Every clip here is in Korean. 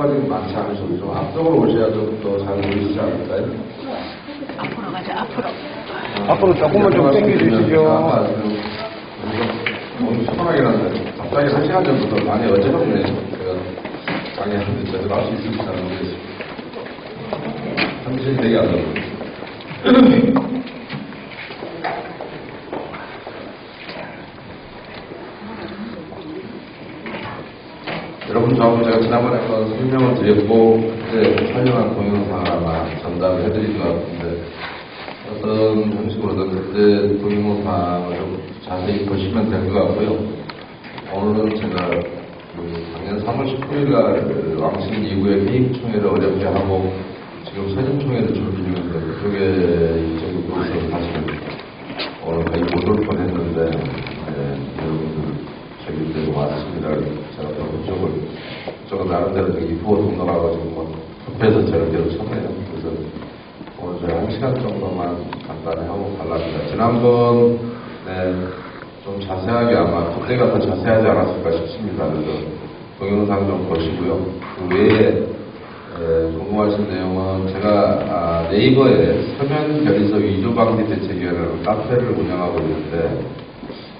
속도가 좀 많지 않으시고 좀 앞쪽으로 오셔야 좀 더 잘 보이시지 않을까요? 앞으로 가자, 앞으로. 앞으로 조금만 좀 당겨주시죠. 아까 너무 편하게 하는데 갑자기 1시간 전부터 많이 어지럽네요. 제가 강의하는데 제대로 할 수 있을지 잘 모르겠습니다. 정신이 되게 안 나요. 여러분 저하고 제가 지난번에 한번 설명을 드렸고 그때 촬영한 동영상을 아마 전달을 해드릴 것 같은데 어떤 형식으로든 그때 동영상을 좀 자세히 보시면 될 것 같고요. 오늘은 제가 작년 3월 19일날 왕신 이후에 회의총회를 어렵게 하고 지금 선임총회를 준비 중인데 그쪽에 이쪽에 모여서 사실 오늘 거의 못 올 뻔했는데 여러분들 저기 때문에 왔습니다. 제가 또 그쪽은 나름대로 저기 후보 등록하고 급해서 제가 계속 쳤네요. 그래서 오늘 제가 1시간 정도만 간단히 하고 갈랍니다. 지난번에 좀 자세하게 아마 그때가 더 자세하지 않았을까 싶습니다. 그래서 동영상 좀 보시고요. 그 외에 궁금하신 내용은 제가 네이버에 서면 결의서 위조 방지 대책위원회라는 카페를 운영하고 있는데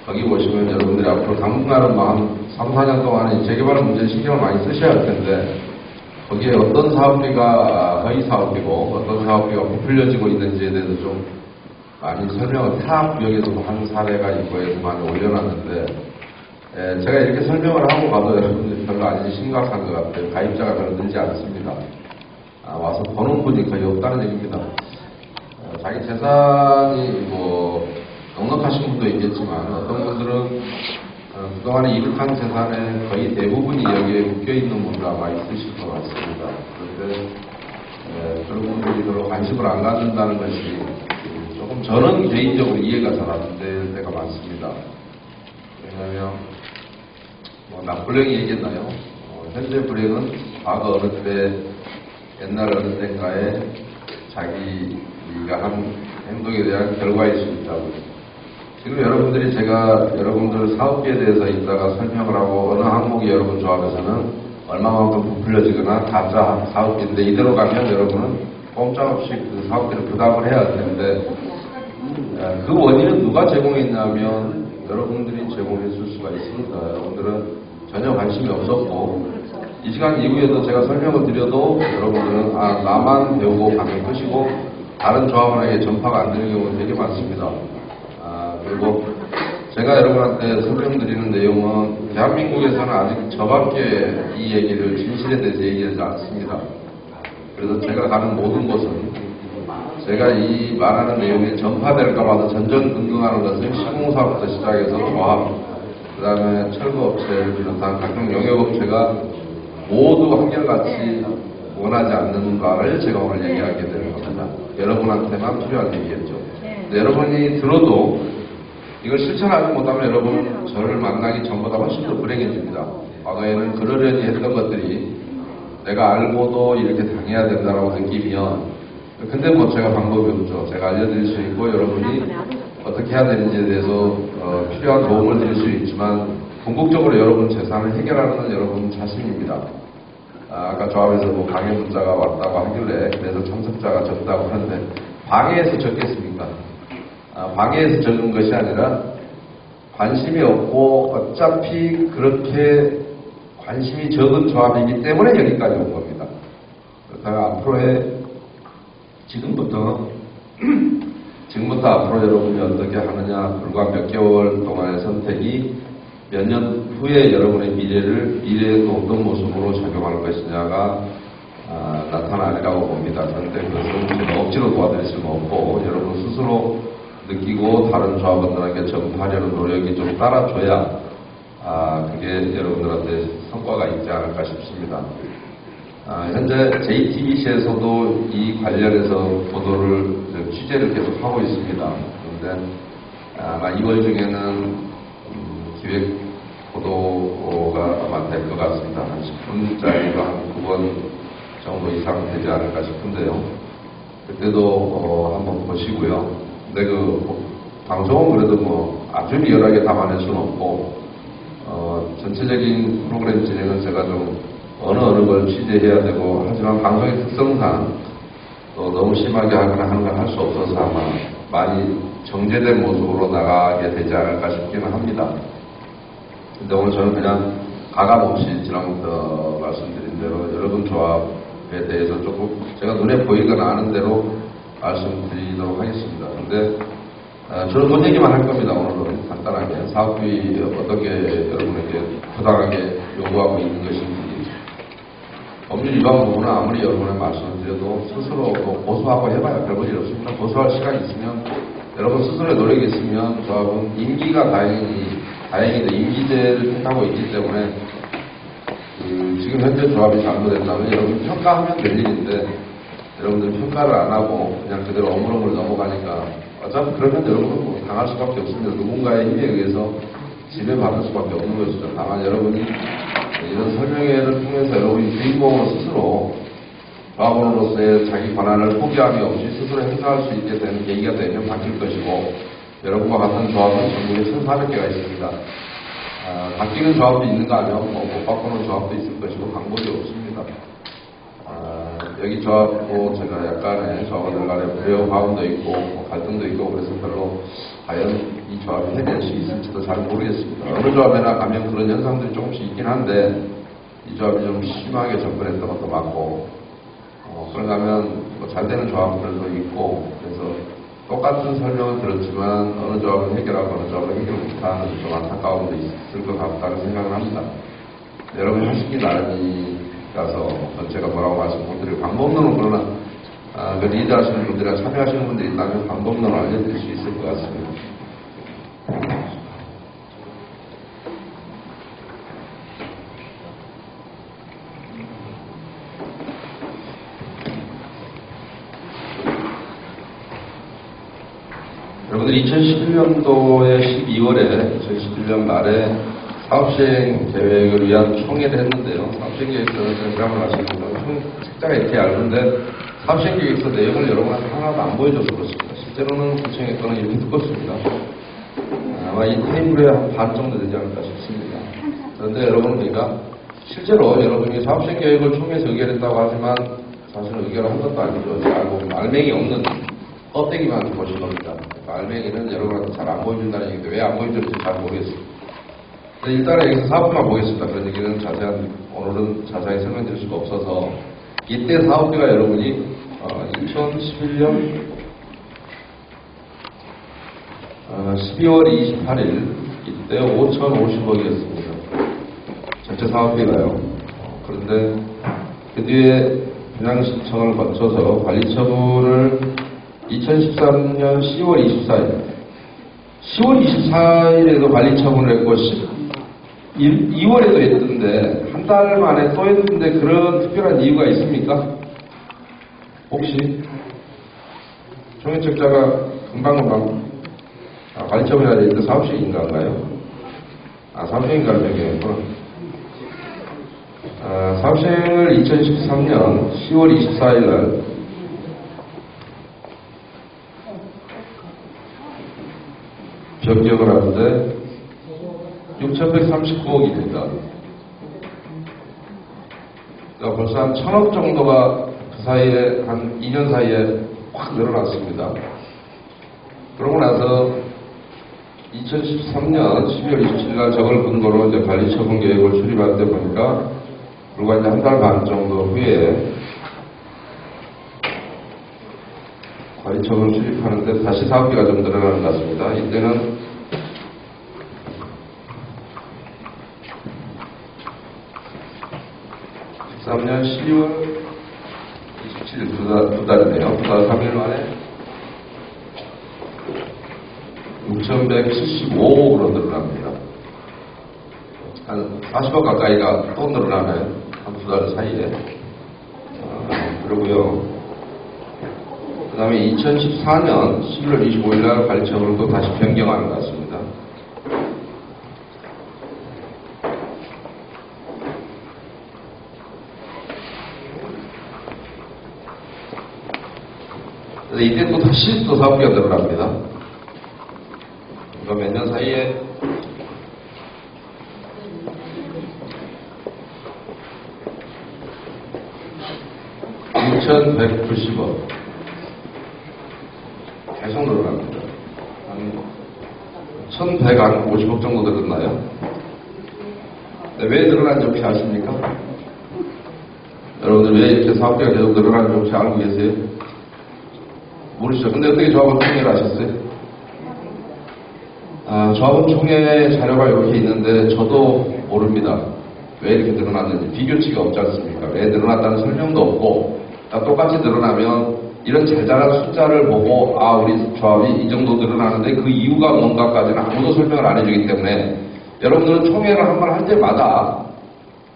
거기 보시면 여러분들이 앞으로 당분간은 한 3, 4년 동안은 재개발 문제에 신경을 많이 쓰셔야 할 텐데 거기에 어떤 사업비가 허위 사업비고 어떤 사업비가 부풀려지고 있는지에 대해서 좀 많이 설명을 타 구역에서도 한 사례가 있고 해서 많이 올려놨는데 제가 이렇게 설명을 하고 가도 여러분들이 별로 아직 심각한 것 같아요. 가입자가 별로 늘지 않습니다. 와서 보는 분이 거의 없다는 얘기입니다. 자기 재산이 넉넉하신 분도 있겠지만 어떤 분들은 그동안에 이룩한 재산의 거의 대부분이 여기에 묶여있는 분도 아마 있으실 것 같습니다. 그런데 그런 분들이 별로 관심을 안 갖는다는 것이 조금 저는 개인적으로 이해가 잘 안 될 때가 많습니다. 왜냐하면 남 불행이 얘기했나요? 현재 불행은 과거 어느 때 옛날 어느 때인가에 자기가 한 행동에 대한 결과일 수 있다고. 지금 여러분들이 제가 여러분들 사업비에 대해서 이따가 설명을 하고 어느 항목이 여러분 조합에서는 얼마만큼 부풀려지거나 가짜 사업비인데 이대로 가면 여러분은 꼼짝없이 그 사업비를 부담을 해야 할 텐데 그 원인은 누가 제공했냐면 여러분들이 제공했을 수가 있습니다. 여러분들은 전혀 관심이 없었고 이 시간 이후에도 제가 설명을 드려도 여러분들은 나만 배우고 가면 끝이고 다른 조합원에게 전파가 안 되는 경우가 되게 많습니다. 그리고 제가 여러분한테 설명드리는 내용은 대한민국에서는 아직 저밖에 이 얘기를 진실에 대해서 얘기하지 않습니다. 그래서 제가 가는 모든 곳은 제가 이 말하는 내용이 전파될까 봐도 전전긍긍하는 것은 시공사부터 시작해서 조합, 그 다음에 철거업체를 비롯한 각종 영역업체가 모두 한결같이 원하지 않는 바를 제가 오늘 얘기하게 되는 겁니다. 여러분한테만 필요한 얘기겠죠. 근데 여러분이 들어도 이걸 실천하지 못하면 여러분은 저를 만나기 전보다 훨씬 더 불행해집니다. 과거에는 그러려니 했던 것들이 내가 알고도 이렇게 당해야 된다고 느끼면 근데 제가 방법이 없죠. 제가 알려드릴 수 있고 여러분이 어떻게 해야 되는지에 대해서 필요한 도움을 드릴 수 있지만 궁극적으로 여러분 재산을 해결하는 건 여러분 자신입니다. 아까 조합에서 강의 문자가 왔다고 하길래 그래서 참석자가 적다고 하는데 방해해서 적겠습니까? 방해해서 적은 것이 아니라 관심이 없고 어차피 그렇게 관심이 적은 조합이기 때문에 여기까지 온 겁니다. 그렇다면 앞으로의 지금부터 앞으로 여러분이 어떻게 하느냐 불과 몇 개월 동안의 선택이 몇 년 후에 여러분의 미래에 또 어떤 모습으로 작용할 것이냐가 나타나리라고 봅니다. 그런데 그것은 제가 억지로 도와드릴 수는 없고 여러분 스스로 느끼고 다른 조합원들에게 전파하려는 노력이 좀 따라줘야 그게 여러분들한테 성과가 있지 않을까 싶습니다. 현재 JTBC에서도 이 관련해서 보도를 취재를 계속 하고 있습니다. 그런데 아마 2월 중에는 기획 보도가 아마 될 것 같습니다. 한 10분짜리로 한 9번 정도 이상 되지 않을까 싶은데요. 그때도 한번 보시고요. 근데 방송은 그래도 아주 리얼하게 담아낼 수는 없고 전체적인 프로그램 진행은 제가 좀 어느 걸 취재해야 되고, 하지만 방송의 특성상 또 너무 심하게 하거나 하는 걸 할 수 없어서 아마 많이 정제된 모습으로 나가게 되지 않을까 싶기는 합니다. 근데 오늘 저는 그냥 가감없이 지난부터 말씀드린 대로 여러분 조합에 대해서 조금 제가 눈에 보이거나 아는 대로 말씀드리도록 하겠습니다. 근데 저는 돈 얘기만 할 겁니다. 오늘은 간단하게 사업비 어떻게 여러분에게 부당하게 요구하고 있는 것인지, 법률 위반 부분은 아무리 여러분의 말씀을 드려도 스스로 고소하고 해봐야 별 볼 일 없습니다. 고소할 시간이 있으면, 여러분 스스로의 노력이 있으면 조합은 임기가 다행히도 임기제를 택하고 있기 때문에 지금 현재 조합이 잘못됐다면 여러분 평가하면 될 일인데, 여러분들 평가를 안 하고 그냥 그대로 어물어물 넘어가니까 어차피 그러면 여러분은 뭐 당할 수밖에 없습니다. 누군가의 힘에 의해서 지배받을 수밖에 없는 것이죠. 다만 여러분이 이런 설명회를 통해서 여러분이 주인공으로 스스로 조합원으로서의 자기 권한을 포기함이 없이 스스로 행사할 수 있게 되는 계기가 되면 바뀔 것이고, 여러분과 같은 조합은 전국에 1,400개가 있습니다. 바뀌는 조합도 있는가 하면 못 바꾸는 조합도 있을 것이고 방법이 없습니다. 여기 조합도 제가 약간의 조합원들 간에 불협화음도 있고 갈등도 있고 그래서 별로 과연 이 조합이 해낼 수 있을지도 잘 모르겠습니다. 어느 조합에나 가면 그런 현상들이 조금씩 있긴 한데 이 조합이 좀 심하게 접근했던 것도 맞고, 그런가 하면 잘 되는 조합들도 있고, 그래서 똑같은 설명을 들었지만 어느 조합은 해결하고 어느 조합은 해결 못하는 좀 안타까움도 있을 것 같다는 생각을 합니다. 여러분이 하시기 나름이라서 제가 뭐라고 말씀 못 드리고, 방법론은 그러나 그 리더 하시는 분들이나 참여하시는 분들이 있다면 방법론을 알려드릴 수 있을 것 같습니다. 여러분들 2011년도에 12월에 2011년 말에 사업시행 계획을 위한 총회를 했는데요. 사업시행 계획서는 제가 아시겠지만 책자가 이렇게 얇은데 사업시행 계획서 내용을 여러분한테 하나도 안 보여줘서 그렇습니다. 실제로는 구청에 거는 이렇게 두껍습니다. 아마 이 테이블에 한 반 정도 되지 않을까 싶습니다. 그런데 여러분, 그러니까 실제로 여러분이 사업시행 계획을 총회에서 의결했다고 하지만 사실은 의결을 한 것도 아니죠. 알고 알맹이 없는 껍데기만 보신 겁니다. 알맹이는 여러분한테 잘 안 보여준다는 얘기인데 왜 안 보여줄지 잘 모르겠습니다. 일단은 여기서 사업비만 보겠습니다. 그런 얘기는 오늘은 자세히 설명드릴 수가 없어서, 이때 사업비가 여러분이 2011년 12월 28일 이때 5,050억이었습니다. 전체 사업비가요. 그런데 그 뒤에 분양신청을 거쳐서 관리처분을 2013년 10월 24일에도 관리처분을 했고 2월에도 했던데 한 달 만에 또 했는데 그런 특별한 이유가 있습니까? 혹시 총회책자가 금방금방 관리처분이 아니라 사업시행인가요? 사업시행인가를 얘기했구나. 사업시행을 2013년 10월 24일 날 변경을 하는데 6,139억이 된다. 그러니까 벌써 한 1,000억 정도가 그 사이에 한 2년 사이에 확 늘어났습니다. 그러고 나서 2013년 12월 27일 날 저걸 근거로 이제 관리처분 계획을 수립할 때 보니까 불과 이제 한 달 반 정도 후에 관리처분 수립하는데 다시 사업비가 좀 늘어나는 것 같습니다. 이때는 13년 12월 27일 두 달이네요. 두 달 3일 만에 6,175억으로 늘어납니다. 한 40억 가까이가 또 늘어나네요. 한 두 달 사이에. 그러고요. 그 다음에 2014년 11월 25일 날 관리처분을 또 다시 변경하는 것 같습니다. 그래서 이때 또 다시 또 사업비가 늘어납니다. 그러니까 몇 년 사이에 2,190억. 계속 늘어납니다. 한 1,150억 정도 늘었나요? 네, 왜 늘어난지 혹시 아십니까? 여러분들 왜 이렇게 사업비가 계속 늘어나는지 혹시 알고 계세요? 모르시죠? 근데 어떻게 조합원 총회를 하셨어요? 조합원 총회 자료가 이렇게 있는데 저도 모릅니다. 왜 이렇게 늘어났는지 비교치가 없지 않습니까? 왜 늘어났다는 설명도 없고 똑같이 늘어나면 이런 자잘한 숫자를 보고 우리 조합이 이 정도 늘어나는데 그 이유가 뭔가까지는 아무도 설명을 안 해주기 때문에 여러분들은 총회를 한 번 할 때마다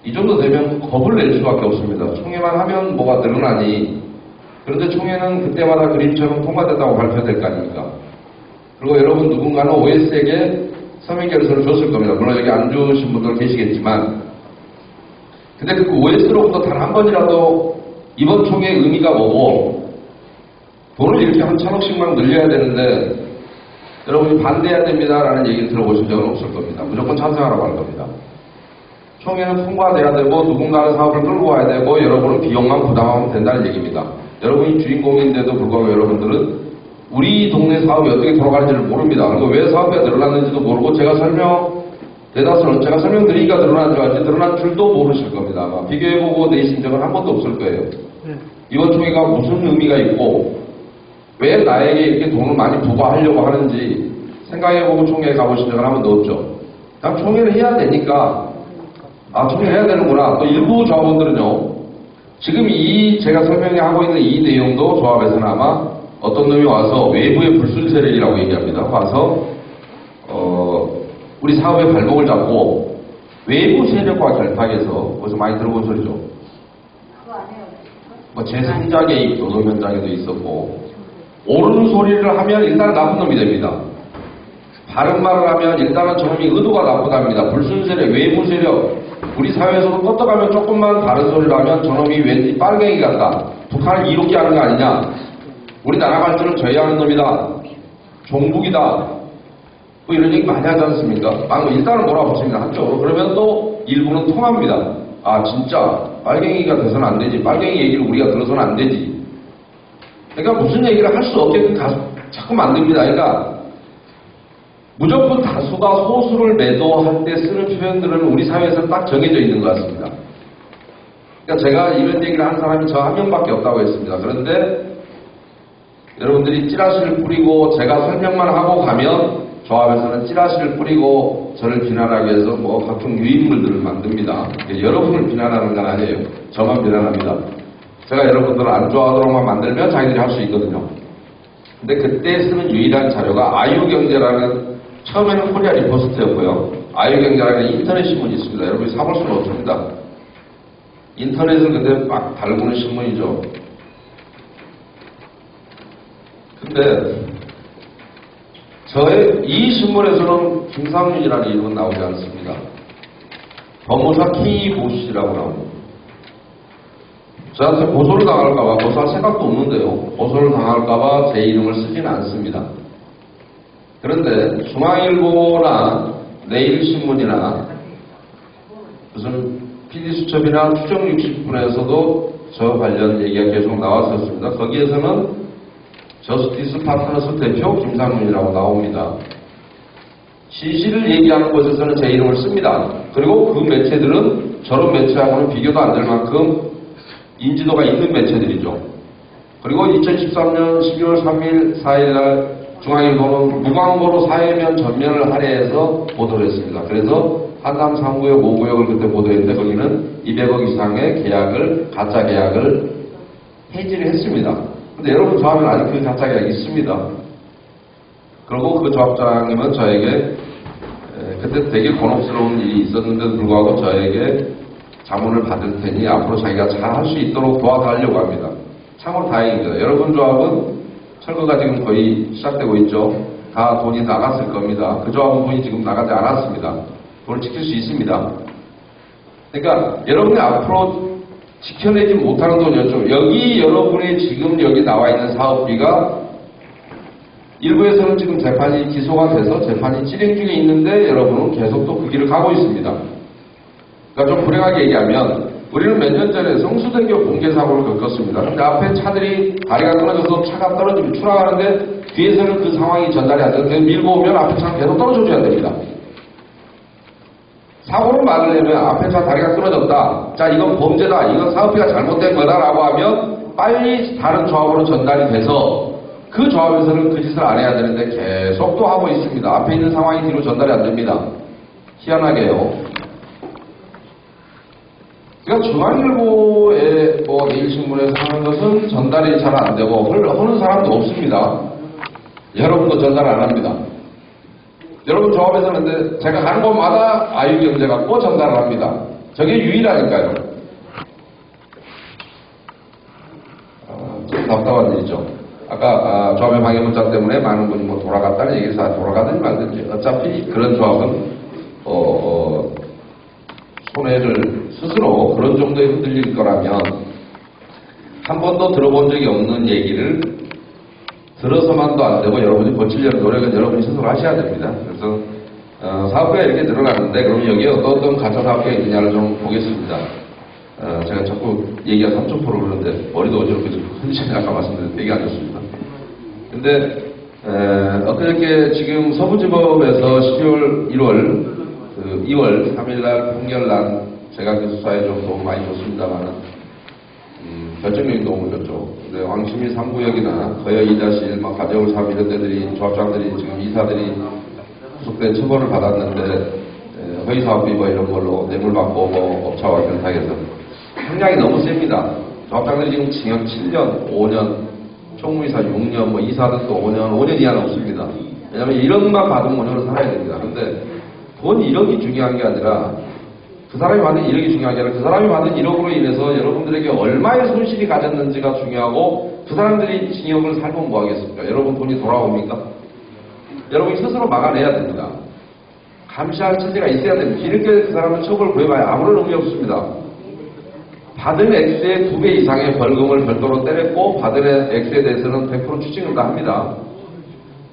이 정도 되면 겁을 낼 수밖에 없습니다. 총회만 하면 뭐가 늘어나니. 그런데 총회는 그때마다 그림처럼 통과됐다고 발표될 거 아닙니까? 그리고 여러분 누군가는 OS에게 서명결서를 줬을 겁니다. 물론 여기 안 주신 분들 계시겠지만 근데 그 OS로부터 단 한 번이라도 이번 총회의 의미가 뭐고 돈을 이렇게 한 1,000억씩만 늘려야 되는데 여러분이 반대해야 됩니다라는 얘기를 들어보신 적은 없을 겁니다. 무조건 찬성하라고 할 겁니다. 총회는 통과돼야 되고 누군가는 사업을 끌고 와야 되고 여러분은 비용만 부담하면 된다는 얘기입니다. 여러분이 주인공인데도 불구하고 여러분들은 우리 동네 사업이 어떻게 돌아가는지를 모릅니다. 그리고 왜 사업이 늘어났는지도 모르고 제가 설명드리니까 늘어난 줄 알지 늘어난 줄도 모르실 겁니다. 아마 비교해보고 내신 적은 한 번도 없을 거예요. 이번 총회가 무슨 의미가 있고 왜 나에게 이렇게 돈을 많이 부과하려고 하는지 생각해보고 총회에 가보신 적은 한 번도 없죠. 그냥 총회를 해야 되니까 총회를 해야 되는구나. 또 일부 조합원들은요. 지금 제가 설명하고 있는 이 내용도 조합에서는 아마 어떤 놈이 와서 외부의 불순세력이라고 얘기합니다. 와서 우리 사업의 발목을 잡고 외부 세력과 결탁해서 벌써 많이 들어본 소리죠. 뭐 제3자 개입 노동 현장에도 있었고 옳은 소리를 하면 일단 나쁜 놈이 됩니다. 바른 말을 하면 일단은 저놈이 의도가 나쁘답니다. 불순세력, 외부 세력 우리 사회에서도 껐다가면 조금만 다른 소리를 하면 저놈이 왠지 빨갱이 같다. 북한을 이롭게 하는 거 아니냐. 우리나라 발전을 저해하는 놈이다. 종북이다. 뭐 이런 얘기 많이 하지 않습니까? 일단은 몰아붙입니다. 한쪽으로. 그러면 또 일부는 통합니다. 진짜 빨갱이가 돼서는 안 되지. 빨갱이 얘기를 우리가 들어서는 안 되지. 그러니까 무슨 얘기를 할 수 없게끔 자꾸 만듭니다. 그러니까 무조건 다수가 소수를 매도할 때 쓰는 표현들은 우리 사회에서 딱 정해져 있는 것 같습니다. 그러니까 제가 이런 얘기를 하는 사람이 저 한 명밖에 없다고 했습니다. 그런데 여러분들이 찌라시를 뿌리고 제가 설명만 하고 가면 조합에서는 찌라시를 뿌리고 저를 비난하기 위해서 뭐 각종 유인물들을 만듭니다. 여러분을 비난하는 건 아니에요. 저만 비난합니다. 제가 여러분들을 안 좋아하도록만 만들면 자기들이 할 수 있거든요. 근데 그때 쓰는 유일한 자료가 아유경제라는 처음에는 코리아 리포스트였고요. 아유경제라는 인터넷 신문이 있습니다. 여러분이 사볼 수는 없습니다. 인터넷은 근데 막 달구는 신문이죠. 근데 이 신문에서는 김상윤이라는 이름은 나오지 않습니다. 법무사 K모 씨라고 나옵니다. 저한테 고소를 당할까봐 고소할 생각도 없는데요. 고소를 당할까봐 제 이름을 쓰지는 않습니다. 그런데 중앙일보나 내일신문이나 무슨 PD수첩이나 추정60분에서도 저 관련 얘기가 계속 나왔었습니다. 거기에서는 저스티스 파트너스 대표 김상윤이라고 나옵니다. 시시를 얘기하는 곳에서는 제 이름을 씁니다. 그리고 그 매체들은 저런 매체하고는 비교도 안 될 만큼 인지도가 있는 매체들이죠. 그리고 2013년 12월 3일, 4일날 중앙일보는 무광고로 사회면 전면을 할애해서 보도를 했습니다. 그래서 한남 3구역, 5구역을 그때 보도했는데 거기는 200억 이상의 계약을, 가짜 계약을 해지를 했습니다. 근데 여러분 조합은 아직 그 가짜 계약이 있습니다. 그리고 그 조합장님은 저에게 그때 되게 곤혹스러운 일이 있었는데도 불구하고 저에게 자문을 받을 테니 앞으로 자기가 잘 할 수 있도록 도와달라고 합니다. 참으로 다행입니다. 여러분 조합은 철거가 지금 거의 시작되고 있죠. 다 돈이 나갔을 겁니다. 그 조합은 돈이 지금 나가지 않았습니다. 돈을 지킬 수 있습니다. 그러니까 여러분이 앞으로 지켜내지 못하는 돈이었죠. 여기 여러분이 지금 여기 나와 있는 사업비가 일부에서는 지금 재판이 기소가 돼서 재판이 진행 중에 있는데 여러분은 계속 또 그 길을 가고 있습니다. 그러니까 좀 불행하게 얘기하면 우리는 몇 년 전에 성수대교 붕괴 사고를 겪었습니다. 근데 앞에 차들이 다리가 끊어져서 차가 떨어지면 추락하는데 뒤에서는 그 상황이 전달이 안 되는데 밀고 오면 앞에 차가 계속 떨어져줘야 됩니다. 사고를 막으려면 앞에 차 다리가 끊어졌다. 자, 이건 범죄다. 이건 사업비가 잘못된 거다라고 하면 빨리 다른 조합으로 전달이 돼서 그 조합에서는 그 짓을 안 해야 되는데 계속 또 하고 있습니다. 앞에 있는 상황이 뒤로 전달이 안 됩니다. 희한하게요. 그러니까 중앙일보에 내일신문에서 하는 것은 전달이 잘 안 되고 하는 사람도 없습니다. 여러분도 전달 안 합니다. 여러분 조합에서는 근데 제가 가는 곳마다 아유경제 갖고 전달을 합니다. 저게 유일하니까요. 좀 답답한 일이죠. 아까 조합의 방해 문자 때문에 많은 분이 뭐 돌아갔다는 얘기를 다 돌아가든지 말든지 어차피 그런 조합은 손해를 스스로 그런 정도에 흔들릴 거라면 한 번도 들어본 적이 없는 얘기를 들어서만도 안 되고 여러분이 고치려는 노력은 여러분이 스스로 하셔야 됩니다. 그래서 사업비가 이렇게 늘어나는데 그럼 여기에 어떤 가짜 사업비가 있느냐를 좀 보겠습니다. 제가 자꾸 얘기가 3,000% 그러는데 머리도 어지럽게 좀 흔들리지 아까 말씀드린 되게 안 좋습니다. 근데 엊그저께 지금 서부지법에서 12월 2월 3일날 판결난 제가 그 수사에 좀 도움 많이 줬습니다만 결정적인 도움을 줬죠. 근데 왕십리 3구역이나 거여 2-1, 가재울 3 이런 데들이 조합장들이 지금 이사들이 구속된 처벌을 받았는데 허위사업비 이런 걸로 뇌물받고 업체와 결탁해서 형량이 너무 셉니다. 조합장들이 지금 징역 7년, 5년, 총무이사 6년, 이사들도 5년 이하는 없습니다. 왜냐하면 1억만 받으면 5년을 살아야 됩니다. 근데 돈 1억이 중요한 게 아니라 그 사람이 받은 1억이 중요한 게 아니라 그 사람이 받은 1억으로 인해서 여러분들에게 얼마의 손실이 가졌는지가 중요하고 그 사람들이 징역을 살면 뭐 하겠습니까? 여러분 돈이 돌아옵니까? 여러분이 스스로 막아내야 됩니다. 감시할 체제가 있어야 됩니다. 뒤늦게 그 사람은 처벌을 구해봐야 아무런 의미 없습니다. 받은 액수의 2배 이상의 벌금을 별도로 때렸고 받은 액수에 대해서는 100% 추징을 다 합니다.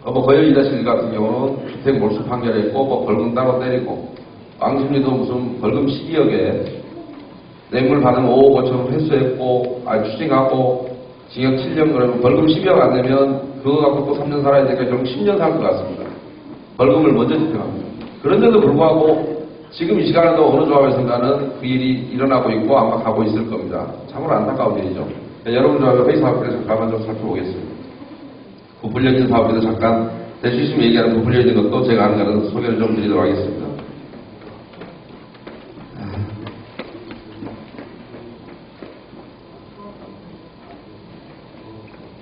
거여 2-1 같은 경우는 주택 몰수 판결했고 벌금 따로 때리고 왕십리도 무슨 벌금 12억에 뇌물 받으면 5억 5천원 회수했고 추징하고 징역 7년 그러면 벌금 12억 안 내면 그거 갖고 또 3년 살아야 되니까 결국 10년 살 것 같습니다. 벌금을 먼저 집행합니다. 그런데도 불구하고 지금 이 시간에도 어느 조합에선가는 그 일이 일어나고 있고 아마 가고 있을 겁니다. 참으로 안타까운 일이죠. 여러분 조합의 회의 사업비를 잠깐만 좀 살펴보겠습니다. 부풀려 있는 사업비도 잠깐 될 수 있으면 얘기하는 부풀려 있는 것도 제가 아는 거는 소개를 좀 드리도록 하겠습니다.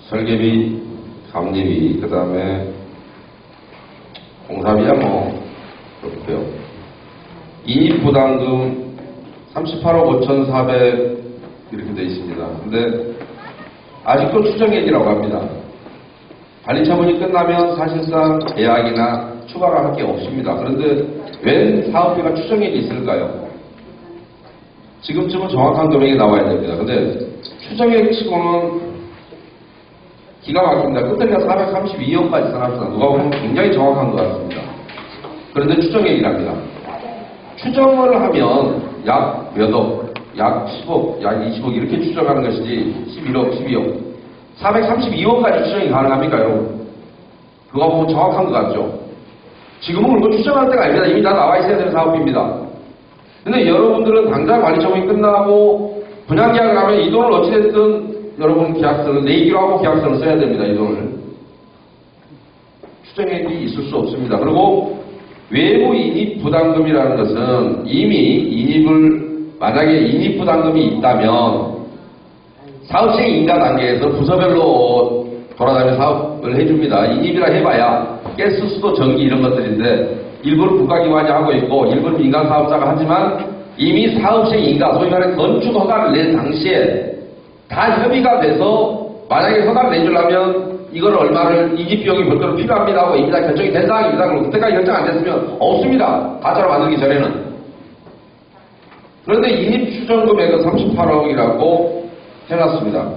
설계비, 감리비, 그 다음에 공사비야 그렇고요. 인입부담금 38억 5,400 이렇게 되어 있습니다. 근데 아직도 추정액이라고 합니다. 관리처분이 끝나면 사실상 계약이나 추가로 할 게 없습니다. 그런데 웬 사업비가 추정액이 있을까요? 지금쯤은 정확한 금액이 나와야 됩니다. 근데 추정액 치고는 기가 막힙니다. 끝에가 432억까지 써놨습니다. 누가 보면 굉장히 정확한 것 같습니다. 그런데 추정액이랍니다. 추정을 하면 약 몇 억, 약 10억, 약 20억 이렇게 추정하는 것이지 11억, 12억 432억까지 추정이 가능합니까 여러분? 그거 보면 정확한 것 같죠? 지금은 그거 추정할 때가 아닙니다. 이미 다 나와 있어야 되는 사업입니다. 근데 여러분들은 당장 관리처분이 끝나고 분양계약을 하면 이 돈을 어찌됐든 여러분 계약서를 내기로 하고 계약서를 써야 됩니다. 이 돈을. 추정액이 있을 수 없습니다. 그리고 외부 인입부담금이라는 것은 이미 만약에 인입부담금이 있다면 사업시행 인가 단계에서 부서별로 돌아다니며 사업을 해줍니다. 인입이라 해봐야 가스, 수도, 전기 이런 것들인데 일부는 국가기관이 하고 있고 일부는 민간사업자가 하지만 이미 사업시행 인가, 소위 말해 건축 허가를 낸 당시에 다 협의가 돼서 만약에 허가를 내주려면 이걸 얼마를 인입비용이 별도로 필요합니다 하고 이미 다 결정이 된 상황입니다. 그럼 그때까지 결정 안 됐으면 없습니다. 가짜로 만들기 전에는. 그런데 인입 추정 금액은 38억이라고 해놨습니다.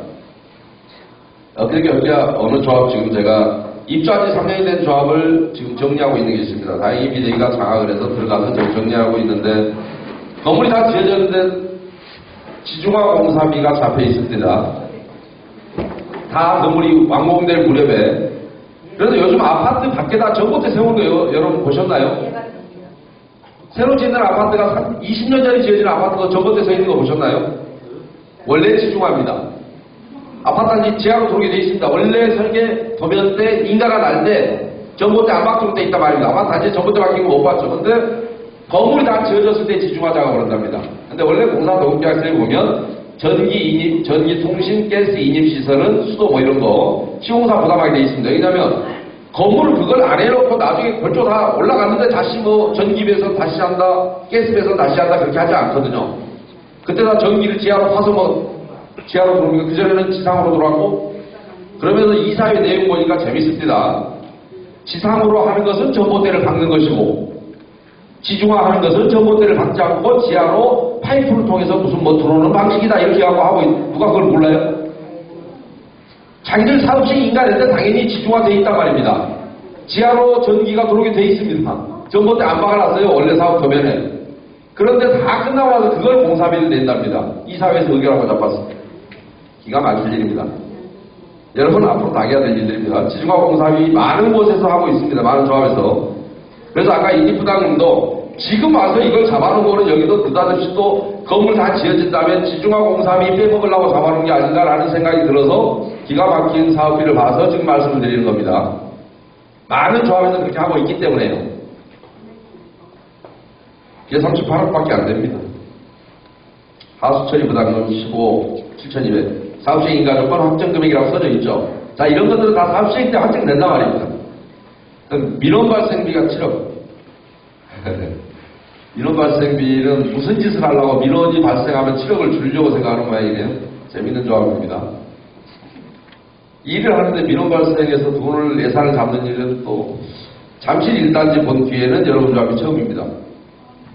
그러니까 어느 조합 지금 제가 입주한 지 3년이 된 조합을 지금 정리하고 있는 게 있습니다. 다행히 비대위가 장악을 해서 들어가서 정리하고 있는데 건물이 다 지어졌는데 지중화 공사비가 잡혀 있습니다. 다 건물이 완공될 무렵에. 그래서 요즘 아파트 밖에다 전봇대 세운 거요. 여러분 보셨나요? 새로 짓는 아파트가 20년 전에 지어진 아파트가 전봇대 서 있는 거 보셨나요? 원래 지중화입니다. 아파트는 지하로 들어오게 돼 있습니다. 원래 설계 도면 때 인가가 날 때 전봇대 안 박혀도 돼 있단 말입니다. 아마 단지 전봇대 박힌 거 못 봤죠. 근데 건물이 다 지어졌을 때 지중화 작업을 한답니다. 근데 원래 공사 도급계약서에 보면 전기, 통신, 가스 인입 시설은 수도 뭐 이런 거 시공사 부담하게 돼 있습니다. 왜냐면 건물을 그걸 안 해놓고 나중에 별도 다 올라갔는데 다시 뭐 전기 배선 다시 한다, 가스 배선 다시 한다 그렇게 하지 않거든요. 그때 다 전기를 지하로 파서 뭐 지하로 들어오니까 그전에는 지상으로 들어왔고 그러면서 이사회 내용 보니까 재밌습니다. 지상으로 하는 것은 전봇대를 박는 것이고 지중화하는 것은 전봇대를 박지 않고 지하로 파이프를 통해서 무슨 뭐 들어오는 방식이다 이렇게 하고 누가 그걸 몰라요? 자기들 사업식 인가인데 당연히 지중화되어 있단 말입니다. 지하로 전기가 들어오게 되어 있습니다. 전봇대 안 박아놨어요. 원래 사업 도면에. 그런데 다 끝나고 나서 그걸 공사비를 낸답니다. 이사회에서 의결하고 잡았습니다. 기가 막힐 일입니다. 여러분 앞으로 다 해야 될 일들입니다. 지중화 공사비 많은 곳에서 하고 있습니다. 많은 조합에서. 그래서 아까 이부장님도 지금 와서 이걸 잡아놓은 거는 여기도 느닷없이 또 건물 다 지어진다면 지중화 공사비 빼먹으려고 잡아놓은 게 아닌가라는 생각이 들어서 기가 막힌 사업비를 봐서 지금 말씀을 드리는 겁니다. 많은 조합에서 그렇게 하고 있기 때문에요. 이게 38억밖에 안 됩니다. 하수처리 부담금 15, 7,200. 사업시행 인가 조건 확정 금액이라고 써져 있죠. 자, 이런 것들은 다 사업시행 때 확정된단 말입니다. 민원 발생비가 7억. 민원 발생비는 무슨 짓을 하려고 민원이 발생하면 7억을 주려고 생각하는 모양이네요. 재밌는 조합입니다. 일을 하는데 민원 발생해서 돈을 예산을 잡는 일은 또 잠실 1단지 본 뒤에는 여러분 조합이 처음입니다.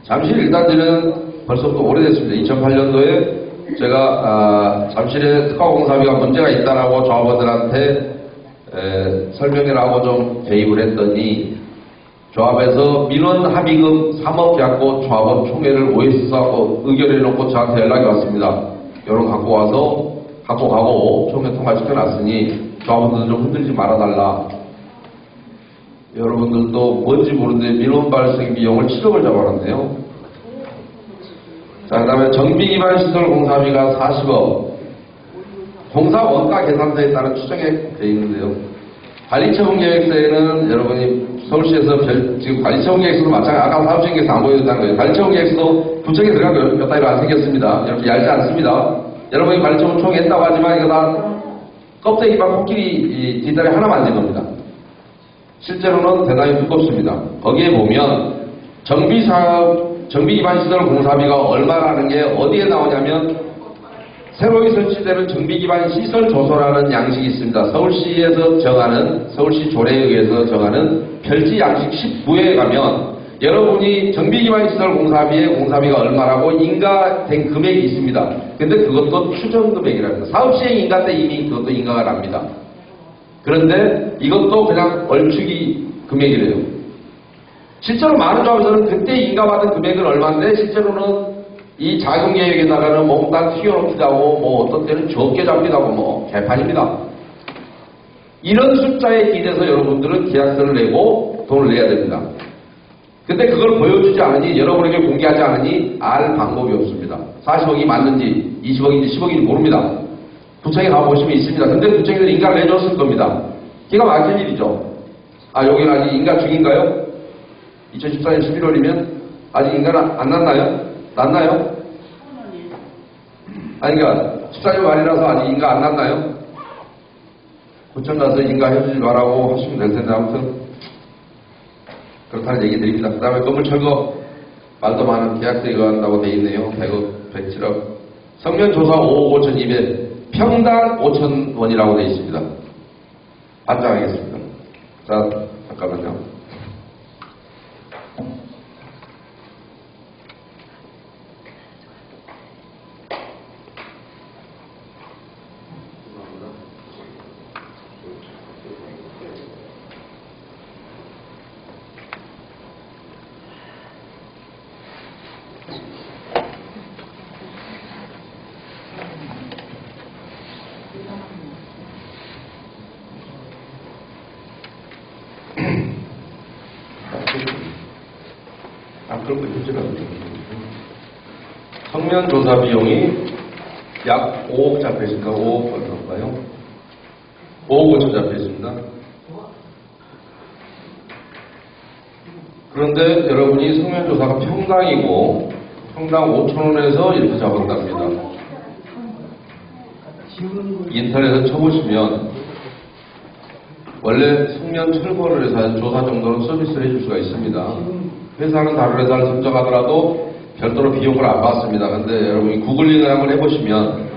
잠실 1단지는 벌써부터 오래됐습니다. 2008년도에 제가 잠실에 특화공사비가 문제가 있다라고 조합원들한테 설명을 하고 좀 개입을 했더니 조합에서 민원 합의금 3억 갖고 조합원 총회를 OS에서 하고 의결해놓고 저한테 연락이 왔습니다. 여론 갖고 와서 갖고 가고 총회 통과시켜놨으니 조합원들은 좀 흔들지 말아달라. 여러분들도 뭔지 모르는데 민원 발생 비용을 7억을 잡아놨네요. 자, 그 다음에 정비기반시설 공사비가 40억. 공사 원가 계산서에 따른 추정액 되어 있는데요. 관리처분계획서에는 여러분이 서울시에서 지금 관리처분계획서도 마찬가지, 아까 사업시행계획서 안 보여준다는 거예요. 관리처분계획서도 구청에 들어가면 몇 달이 안 생겼습니다. 이렇게 얇지 않습니다. 여러분이 관리처분 총했다고 하지만 이거 다 껍데기만 코끼리 뒷다리 하나 만든 겁니다. 실제로는 대단히 두껍습니다. 거기에 보면 정비기반시설 공사비가 얼마라는 게 어디에 나오냐면 새로이 설치되는 정비기반시설 조서라는 양식이 있습니다. 서울시에서 정하는 서울시 조례에 의해서 정하는 별지 양식 19에 가면 여러분이 정비기반시설 공사비의 공사비가 얼마라고 인가된 금액이 있습니다. 근데 그것도 추정 금액이랍니다. 사업시행 인가 때 이미 그것도 인가가 납니다. 그런데 이것도 그냥 얼추기 금액이래요. 실제로 많은 조합에서는 그때 인가받은 금액은 얼마인데 실제로는 이 자금계획에다가는 몽땅 튀어놓기도 하고 뭐 어떤 때는 적게 잡기도 하고 뭐 개판입니다. 이런 숫자에 기대서 여러분들은 계약서를 내고 돈을 내야 됩니다. 근데 그걸 보여주지 않으니 여러분에게 공개하지 않으니 알 방법이 없습니다. 40억이 맞는지 20억인지 10억인지 모릅니다. 구청에 가보시면 있습니다. 근데 구청에서 인가를 내줬을 겁니다. 기가 막힌 일이죠. 아, 여기는 아직 인가 중인가요? 2014년 11월이면 아직 인가는 안 났나요? 났나요? 아니, 그러니까 14년 말이라서 아직 인가 안 났나요? 구청 가서 인가 해주지 말라고 하시면 될 텐데 아무튼 그렇다는 얘기 드립니다. 그 다음에 건물 철거 말도 많은 계약서에 의한다고 돼 있네요. 100억, 107억. 성면 조사 5억 5,200. 평당 5,000원이라고 되어 있습니다. 반장하겠습니다. 자, 잠깐만요. 그런 거 휴지라고. 성면 조사 비용이 약 5억 잡혀 있습니다. 5억 얼마인가요? 5억 5천 잡혀 있습니다. 그런데 여러분이 성면 조사가 평당이고 평당 5,000원에서 이렇게 잡았답니다. 인터넷에 쳐보시면 원래 성면 철거를 해서 조사 정도는 서비스를 해줄 수가 있습니다. 회사는 다른 회사를 선정하더라도 별도로 비용을 안 받습니다. 근데 여러분이 구글링을 한번 해보시면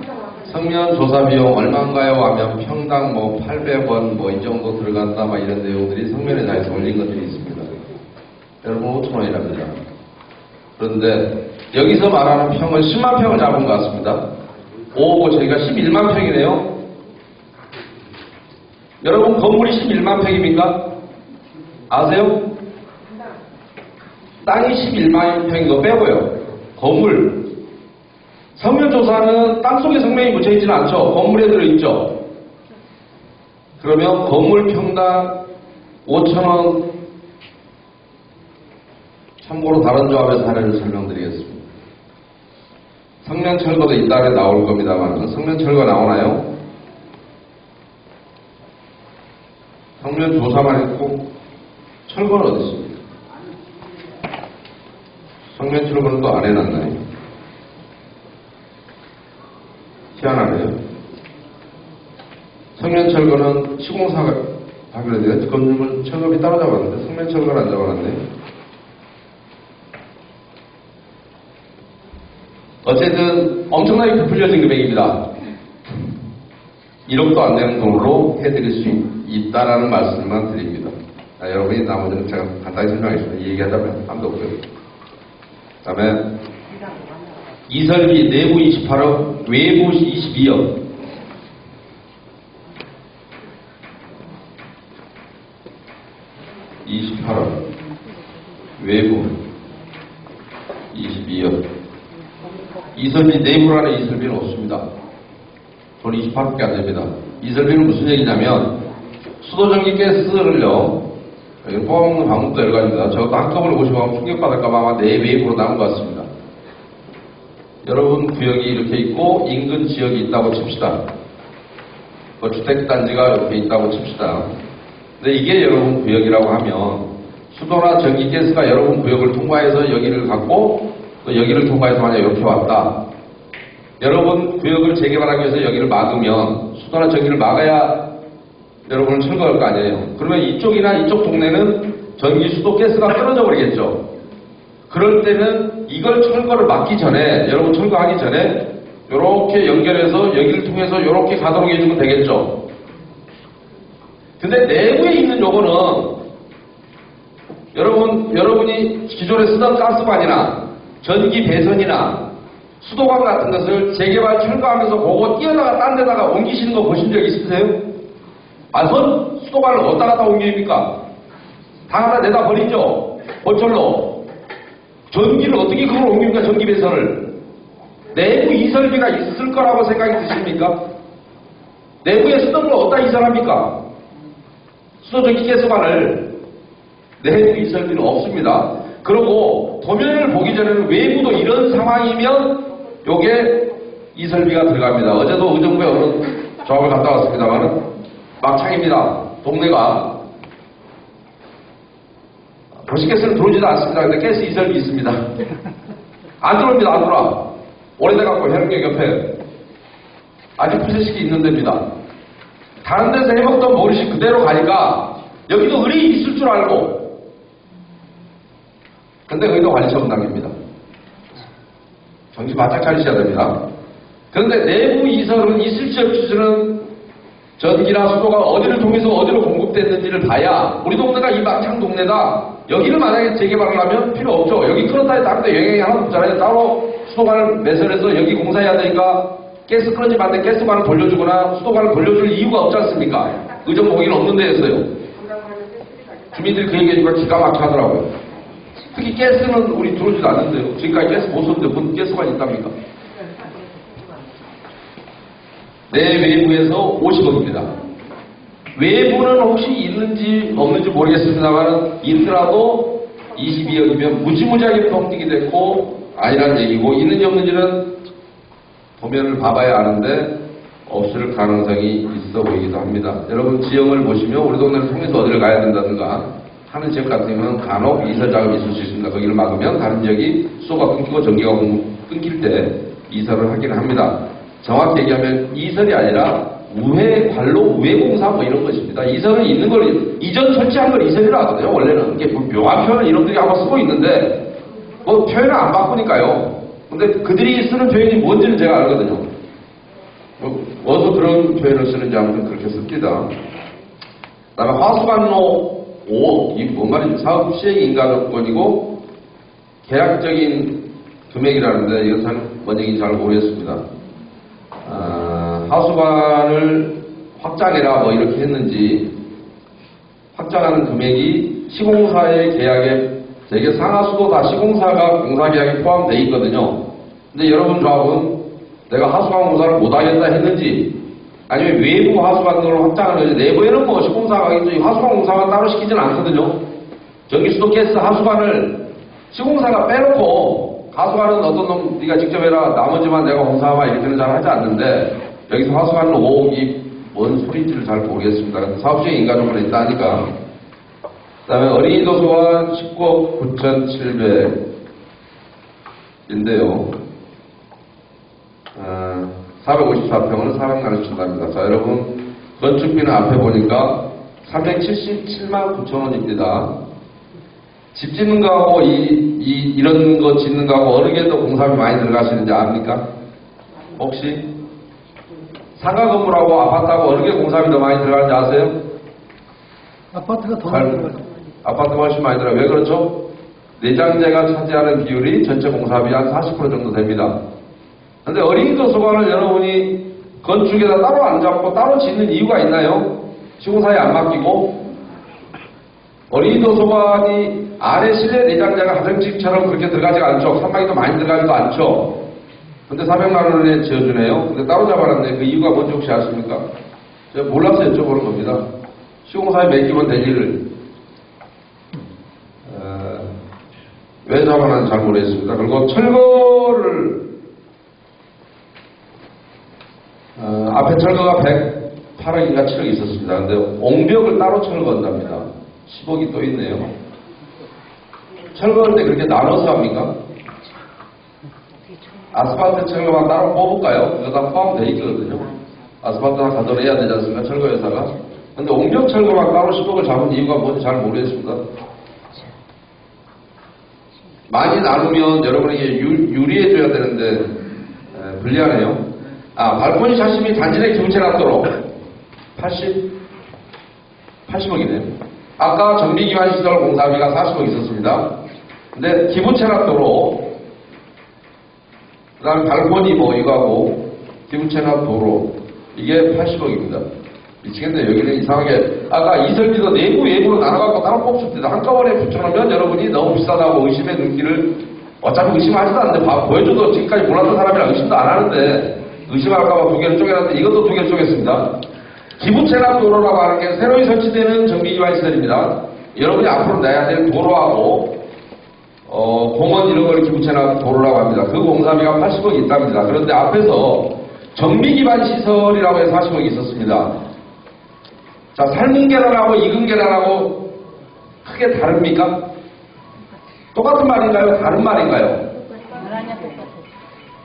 성면 조사 비용 얼마인가요? 하면 평당 뭐 800원 뭐 이 정도 들어간다 막 이런 내용들이 성면에 대해서 올린 것들이 있습니다. 여러분 5,000원이랍니다. 그런데 여기서 말하는 평은 10만 평을 잡은 것 같습니다. 5억 5천이니까 11만 평이네요. 여러분 건물이 11만 평입니까? 아세요? 땅이 11만 평인 거 빼고요. 건물. 성면조사는 땅속에 성면이 묻혀있지는 않죠. 건물에 들어있죠. 그러면 건물 평당 5,000원, 참고로 다른 조합의 사례를 설명드리겠습니다. 성면철거도 이따가 나올 겁니다만 성면철거 나오나요? 성면조사만 했고 철거는 어디 있습니까? 성면철거는 또 안 해놨나요? 희한하네요. 성면철거는 시공사가 하기로 돼요. 건물 철거비 따로 잡았는데 성면철거는 안 잡아놨네요. 어쨌든 엄청나게 부풀려진 금액입니다. 1억도 안 되는 돈으로 해드릴 수 있다라는 말씀만 드립니다. 여러분이 나머지는 제가 간단히 설명하겠습니다. 이 얘기하자면 아무도 없고요. 그 다음에 이설비 내부 28억, 외부 22억. 외부 22억. 이설비 내부라는 이설비는 없습니다. 돈 28억밖에 안 됩니다. 이설비는 무슨 얘기냐면 수도전기 가스를요 뽑아먹는 방법도 여러 가지입니다. 저것도 한꺼번에 오시고 하면 충격받을까봐 아마 내외부로 나온 것 같습니다. 여러분 구역이 이렇게 있고 인근 지역이 있다고 칩시다. 주택단지가 이렇게 있다고 칩시다. 근데 이게 여러분 구역이라고 하면 수도나 전기 가스가 여러분 구역을 통과해서 여기를 갔고 또 여기를 통과해서 만약 이렇게 왔다. 여러분 구역을 재개발하기 위해서 여기를 막으면 수도나 전기를 막아야 여러분을 철거할 거 아니에요. 그러면 이쪽이나 이쪽 동네는 전기, 수도, 가스가 끊어져 버리겠죠. 그럴 때는 이걸 철거를 막기 전에 여러분 철거하기 전에 이렇게 연결해서 여기를 통해서 이렇게 가도록 해주면 되겠죠. 근데 내부에 있는 요거는 여러분이 기존에 쓰던 가스관이나 전기 배선이나 수도관 같은 것을 재개발 철거하면서 그거 뛰어다가 딴 데다가 옮기시는 거 보신 적 있으세요? 수도관을 어디다 갖다 옮깁니까? 다 하나 내다 버리죠? 보철로. 전기를 어떻게 그걸 옮깁니까? 전기 배선을. 내부 이설비가 있을 거라고 생각이 드십니까? 내부에 쓰던 걸 어디다 이설합니까? 수도전기 가스관을. 내부 이설비는 없습니다. 그리고 도면을 보기 전에는 외부도 이런 상황이면 요게 이설비가 들어갑니다. 어제도 의정부에 어느 조합을 갔다 왔습니다만 막창입니다. 동네가 도시가스는 들어오지도 않습니다. 근데 가스 이설비 있습니다. 안 들어옵니다. 안 들어와. 오래돼갖고 해운역 옆에 아직 푸세식이 있는 데입니다. 다른 데서 해먹던 버릇이 그대로 가니까 여기도 의뢰 있을 줄 알고 근데 거기도 관리처분당입니다. 정신 바짝 차리셔야 됩니다. 그런데 내부 이설은 있을지 없을지는 전기나 수도가 어디를 통해서 어디로 공급됐는지를 봐야 우리 동네가 이 막창 동네다. 여기를 만약에 재개발을 하면 필요 없죠. 여기 끊었다 했다 하는데 영향이 하나도 없잖아요. 따로 수도관을 매설해서 여기 공사해야 되니까 가스 끊어지면 안 돼. 가스관을 돌려주거나 수도관을 돌려줄 이유가 없지 않습니까? 의정부 거기는 없는 데였어요. 주민들이 그 얘기해주니까 기가 막히게 하더라고요. 특히 가스는 우리 들어오지도 않는데요. 지금까지 가스 못 썼는데 뭔 가스관이 있답니까? 내외부에서 50억입니다. 외부는 혹시 있는지 없는지 모르겠습니다만 있더라도 22억이면 무지무지하게 뻥튀기 됐고 아니란 얘기고 있는지 없는지는 도면을 봐봐야 아는데 없을 가능성이 있어 보이기도 합니다. 여러분 지형을 보시면 우리 동네를 통해서 어디를 가야 된다든가 하는 지역 같은 경우는 간혹 이설 작업이 있을 수 있습니다. 거기를 막으면 다른 지역이 수도가 끊기고 전기가 끊길 때 이설을 하기는 합니다. 정확히 얘기하면 이설이 아니라 관로 우회공사 뭐 이런 것입니다. 이설은 있는 걸 이전 설치한 걸 이설이라 하거든요. 원래는 이게 묘한 표현을 이놈들이 아마 쓰고 있는데 뭐 표현을 안 바꾸니까요. 근데 그들이 쓰는 표현이 뭔지는 제가 알거든요. 어디서 그런 표현을 쓰는지 아무튼 그렇게 씁니다. 그 다음에 화수관로 5억, 이게 뭔 말이죠? 사업 시행 인가 조건이고 계약적인 금액이라는데 이건 뭔 얘기인지 잘 모르겠습니다. 하수관을 확장해라 뭐 이렇게 했는지 확장하는 금액이 시공사의 계약에 되게 상하수도 다 시공사가 공사계약에 포함되어 있거든요. 근데 여러분 조합은 내가 하수관 공사를 못하겠다 했는지 아니면 외부 하수관으로 확장하는 건지 내부에는 뭐 시공사가 하겠지 하수관 공사만 따로 시키지는 않거든요. 전기수도 가스 하수관을 시공사가 빼놓고 하수관은 어떤 놈 네가 직접 해라 나머지만 내가 공사하마 이렇게는 잘 하지 않는데 여기서 하수관은 5억이 뭔 소리인지를 잘 모르겠습니다. 사업주의 인가조건이 있다니까. 그 다음에 어린이 도서관 19억 9,700인데요. 454평은 400만원씩 준답니다. 자, 여러분, 건축비는 앞에 보니까 377만 9천원입니다. 집 짓는 거하고 이런 거 짓는 거하고 어느 게 더 공사비 많이 들어가시는지 압니까? 혹시? 상가 건물하고 아파트하고 어느 게 공사비 더 많이 들어가는지 아세요? 아파트가 더 많이 들어가죠. 아파트가 훨씬 많이 들어가요. 왜 그렇죠? 내장재가 차지하는 비율이 전체 공사비 한 40% 정도 됩니다. 근데 어린이 도서관을 여러분이 건축에다 따로 안 잡고 따로 짓는 이유가 있나요? 시공사에 안 맡기고 어린이 도서관이 안에 실내 내장재가 가정집처럼 그렇게 들어가지가 않죠. 산막이 더 많이 들어가지도 않죠. 근데 400만원에 지어주네요. 근데 따로 잡아놨네. 그 이유가 뭔지 혹시 아십니까? 제가 몰라서 여쭤보는 겁니다. 시공사에 맡기면 될 일을 왜 잡아놨는지 잘 모르겠습니다. 그리고 철거를 앞에 철거가 108억인가 7억이 있었습니다. 근데 옹벽을 따로 철거한답니다. 10억이 또 있네요. 철거할 때 그렇게 나눠서 합니까? 아스팔트 철거만 따로 뽑을까요? 이거 다 포함되어 있거든요. 아스팔트 다 가져내야 되지 않습니까? 철거회사가. 근데 옹벽 철거만 따로 10억을 잡은 이유가 뭔지 잘 모르겠습니다. 많이 나누면 여러분에게 유리해줘야 되는데 불리하네요. 발코니 샤시 및 단지 내 기부채 납도록 80억이네요. 아까 정비기반시설 공사비가 40억 있었습니다. 근데 기부채 납도록 그 다음에 발코니 뭐 이거하고 기부채 납도로 이게 80억입니다. 미치겠네요. 여기는 이상하게 아까 이설비도 내부 외부로 나눠갖고 따로 뽑습니다. 한꺼번에 붙여놓으면 여러분이 너무 비싸다고 의심의 눈길을 어차피 의심하지도 않는데 보여줘도 지금까지 몰랐던 사람이랑 의심도 안 하는데 의심할까봐 두 개를 쪼개놨는데 이것도 두 개를 쪼갰습니다. 기부채납 도로라고 하는 게 새로이 설치되는 정비기반시설입니다. 여러분이 앞으로 내야 될 도로하고 공원 이런 걸 기부채납 도로라고 합니다. 그 공사비가 80억이 있답니다. 그런데 앞에서 정비기반시설이라고 해서 40억이 있었습니다. 자, 삶은 계란하고 익은 계란하고 크게 다릅니까? 똑같은 말인가요? 다른 말인가요?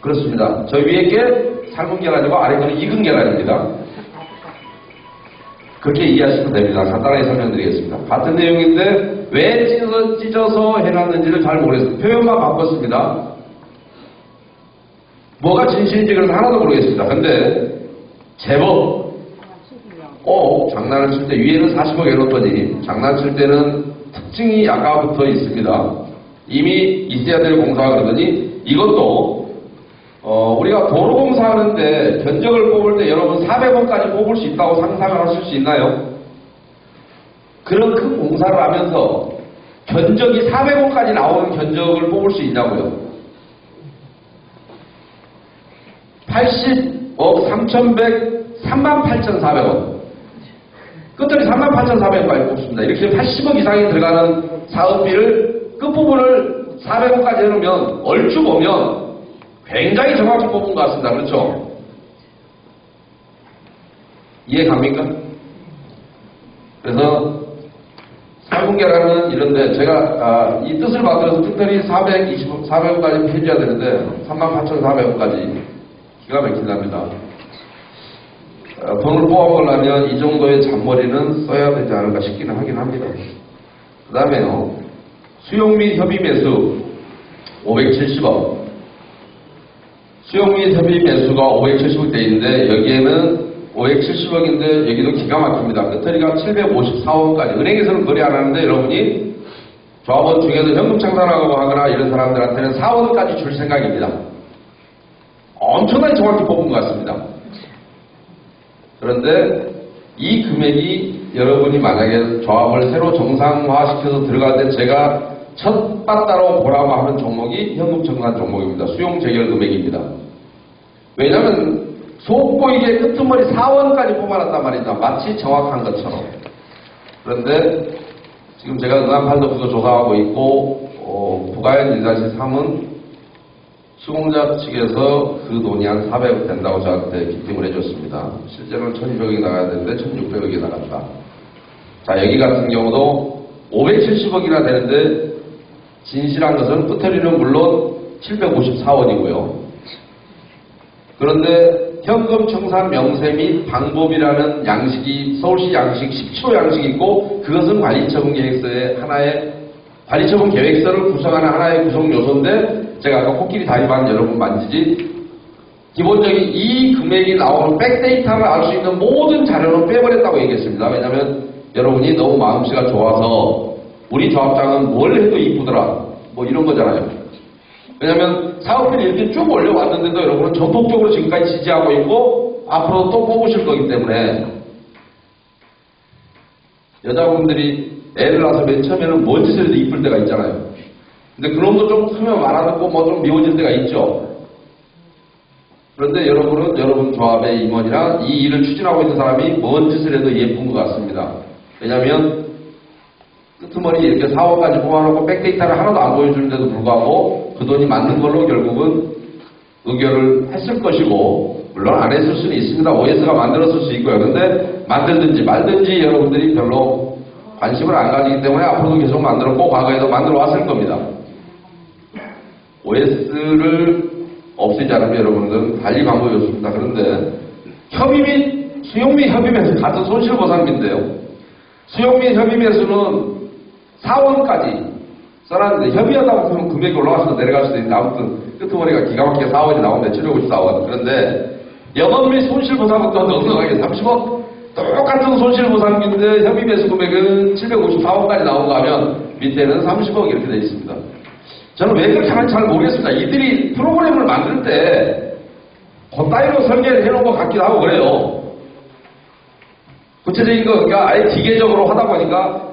그렇습니다. 저 위에 게 삶은 계란이고 아래 거는 익은 계란입니다. 그렇게 이해하시면 됩니다. 간단하게 설명드리겠습니다. 같은 내용인데 왜 찢어서 해놨는지를 잘 모르겠습니다. 표현만 바꿨습니다. 뭐가 진실인지 그래서 하나도 모르겠습니다. 근데 제법 장난을 칠 때 위에는 40억 해놓더니 장난칠 때는 특징이 아까부터 있습니다. 이미 있어야 될 공사가 그러더니 이것도 우리가 도로 공사하는데 견적을 뽑을 때 여러분 400원까지 뽑을 수 있다고 상상을 하실 수 있나요? 그런 큰 공사를 하면서 견적이 400원까지 나오는 견적을 뽑을 수 있냐고요? 80억 38,400원. 끝들이 38,400원까지 뽑습니다. 이렇게 80억 이상이 들어가는 사업비를 끝부분을 400억까지 해놓으면 얼추 보면 굉장히 정확히 뽑은 것 같습니다. 그렇죠? 이해 갑니까? 그래서 3분계라는 이런데 제가 이 뜻을 받들어서 특별히 400억까지 해줘야 되는데 38,400억까지 기가 막힌답니다. 돈을 뽑아보려면 이 정도의 잔머리는 써야 되지 않을까 싶기는 하긴 합니다. 그 다음에요. 수용 및 협의 매수 570억. 수용 및 협의 매수가 570억 돼 있는데 여기에는 570억인데 여기도 기가 막힙니다. 끝터리가 754억까지. 은행에서는 거래 안 하는데 여러분이 조합원 중에서 현금 창산하고 하거나 이런 사람들한테는 4원까지 줄 생각입니다. 엄청나게 정확히 뽑은 것 같습니다. 그런데 이 금액이 여러분이 만약에 조합을 새로 정상화시켜서 들어갈 때 제가 첫 빠따로 보라고 하는 종목이 현금 청산 종목입니다. 수용 재결 금액입니다. 왜냐하면 속보이게 끄트머리 4원까지 뽑아놨단 말이죠. 마치 정확한 것처럼. 그런데 지금 제가 응안팔도 그거 조사하고 있고 부가연 1-3은 시공자 측에서 그 돈이 한 400억 된다고 저한테 기팀을 해줬습니다. 실제로는 1200억이 나가야 되는데 1600억이 나갔다. 자, 여기 같은 경우도 570억이나 되는데 진실한 것은 끝터리는 물론 754원이고요. 그런데 현금 청산 명세 및 방법이라는 양식이 서울시 양식 10초 양식이 있고 그것은 관리처분 계획서의 하나의 관리처분 계획서를 구성하는 하나의 구성 요소인데 제가 아까 코끼리 다리만 여러분 만지지 기본적인 이 금액이 나오는 백데이터를 알 수 있는 모든 자료는 빼버렸다고 얘기했습니다. 왜냐하면 여러분이 너무 마음씨가 좋아서 우리 조합장은 뭘 해도 이쁘더라 뭐 이런 거잖아요. 왜냐하면 사업비를 이렇게 쭉 올려왔는데도 여러분은 전폭적으로 지금까지 지지하고 있고 앞으로 또 뽑으실 거기 때문에 여자분들이 애를 낳아서 맨 처음에는 뭔 짓을 해도 이쁠 때가 있잖아요. 근데 그놈도 좀 크면 말아듣고 뭐 좀 미워질 때가 있죠. 그런데 여러분은 여러분 조합의 임원이나 이 일을 추진하고 있는 사람이 뭔 짓을 해도 예쁜 것 같습니다. 왜냐하면 끄트머리 이렇게 4억까지 뽑아놓고 백데이터를 하나도 안 보여주는데도 불구하고 그 돈이 맞는 걸로 결국은 의결을 했을 것이고 물론 안 했을 수는 있습니다. OS가 만들었을 수 있고요. 그런데 만들든지 말든지 여러분들이 별로 관심을 안 가지기 때문에 앞으로도 계속 만들었고 과거에도 만들어 왔을 겁니다. OS를 없애지 않으면 여러분들은 달리 방법이 없습니다. 그런데 협의 및 수용 및 협의 매수 같은 손실보상비인데요. 수용 및 협의 매수는 4원까지 써놨는데 협의하다 보면 금액이 올라갈 수도 내려갈 수도 있는데 아무튼 끄트머리가 기가 막히게 4원이 나오는데 754원. 그런데 영업 및 손실보상은 더 넉넉하게 30억 똑같은 손실보상비인데 협의 매수 금액은 754원까지 나온가 하면 밑에는 30억 이렇게 되어 있습니다. 저는 왜 그렇게 하는지 잘 모르겠습니다. 이들이 프로그램을 만들 때 그따위로 설계를 해놓은 것 같기도 하고 그래요. 구체적인 거 그러니까 아예 기계적으로 하다 보니까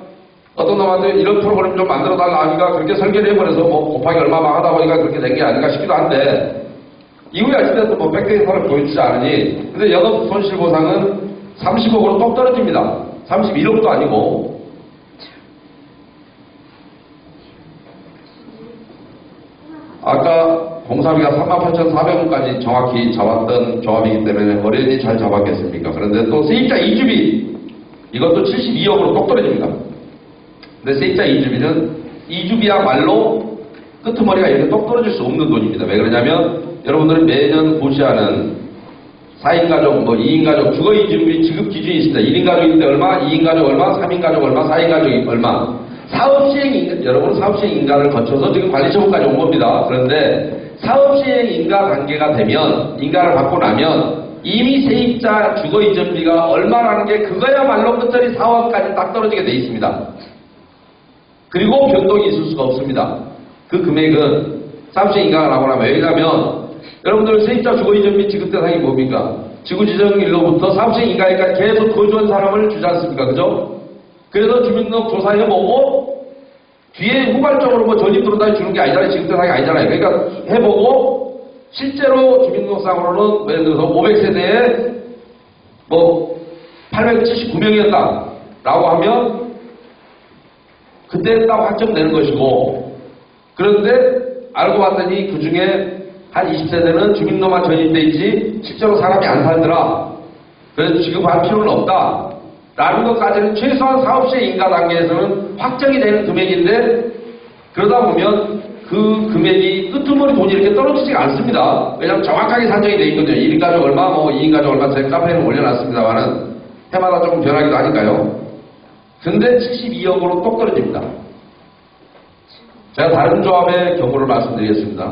어떤 놈한테 이런 프로그램 좀 만들어 달라 하니까 그렇게 설계를 해버려서 뭐 곱하기 얼마만 하다 보니까 그렇게 된 게 아닌가 싶기도 한데 이후에 어찌됐든 뭐 백데이터를 보여주지 않으니 근데 영업 손실보상은 30억으로 똑 떨어집니다. 31억도 아니고 아까 공사비가 38,400원까지 정확히 잡았던 조합이기 때문에 어련히 잘 잡았겠습니까? 그런데 또 세입자 이주비 이것도 72억으로 똑 떨어집니다. 근데 세입자 이주비는 이주비야말로 끄트머리가 이렇게 똑 떨어질 수 없는 돈입니다. 왜 그러냐면 여러분들은 매년 고시하는 4인 가족, 뭐 2인 가족 주거 이주비 지급 기준이 있습니다. 1인 가족인데 얼마, 2인 가족 얼마, 3인 가족 얼마, 4인 가족이 얼마. 사업시행 여러분은 사업시행 인가를 거쳐서 지금 관리처분까지 온 겁니다. 그런데 사업시행 인가 단계가 되면 인가를 받고 나면 이미 세입자 주거 이전비가 얼마라는 게 그거야말로 끝자리 4원까지 딱 떨어지게 돼 있습니다. 그리고 변동이 있을 수가 없습니다. 그 금액은 사업시행 인가가 나고 나면 왜냐하면 여러분들 세입자 주거 이전비 지급 대상이 뭡니까? 지구지정일로부터 사업시행 인가에까지 계속 거주한 사람을 주지 않습니까? 그죠? 그래서 주민등록 조사해보고 뒤에 후발적으로 뭐 전입 들어다니 주는 게 아니잖아요. 지급 대상이 아니잖아요. 그러니까 해보고 실제로 주민등록상으로는 예를 들어서 500세대에 뭐 879명이었다 라고 하면 그때 딱 확정되는 것이고 그런데 알고 봤더니 그 중에 한 20세대는 주민등록만 전입돼 있지 실제로 사람이 안 살더라. 그래서 지급할 필요는 없다. 라는 것까지는 최소한 사업시의 인가 단계에서는 확정이 되는 금액인데 그러다 보면 그 금액이 끄트머리 돈이 이렇게 떨어지지가 않습니다. 왜냐하면 정확하게 산정이 돼 있거든요. 1인 가족 얼마, 2인 가족 얼마 제 카페에는 올려놨습니다만은 해마다 조금 변하기도 하니까요. 근데 72억으로 똑 떨어집니다. 제가 다른 조합의 경우를 말씀드리겠습니다.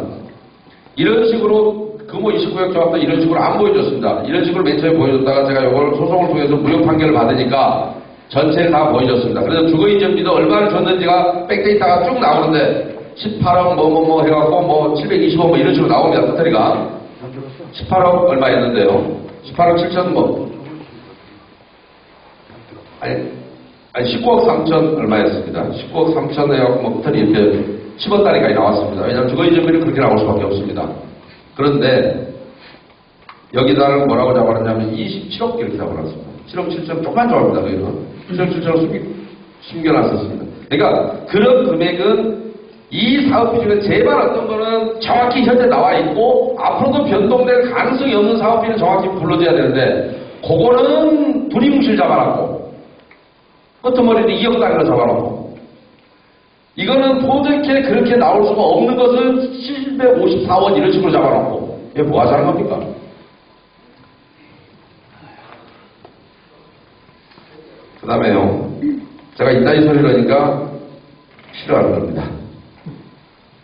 이런 식으로 금호 29억 조합도 이런 식으로 안 보여줬습니다. 이런 식으로 맨 처음에 보여줬다가 제가 이걸 소송을 통해서 무효 판결을 받으니까 전체를 다 보여줬습니다. 그래서 주거인정비도 얼마를 줬는지가 백데이터가 쭉 나오는데 18억 뭐 해갖고 720억 뭐 이런 식으로 나옵니다. 터터리가 18억 얼마였는데요. 18억 7천 아니 19억 3천 얼마였습니다. 19억 3천 해갖고 뭐 터터리 이렇게 10억 단위까지 나왔습니다. 왜냐하면 주거인정비는 그렇게 나올 수밖에 없습니다. 그런데 여기다가 뭐라고 잡아놨냐면 27억 이렇게 잡아놨습니다. 7억 7천 조금만 좋아합니다. 여기는 7억 7천을 숨겨놨었습니다. 그러니까 그런 금액은 이 사업비 중에 제발 어떤 거는 정확히 현재 나와 있고 앞으로도 변동될 가능성이 없는 사업비는 정확히 불러줘야 되는데 그거는 두리뭉실 잡아놨고 끄트머리는 2억 단위로 잡아놓고 이거는 도저히 그렇게 나올 수가 없는 것을 754원 이런 식으로 잡아놓고 이게 뭐 하자는 겁니까? 그 다음에요. 제가 이따위 소리를 하니까 싫어하는 겁니다.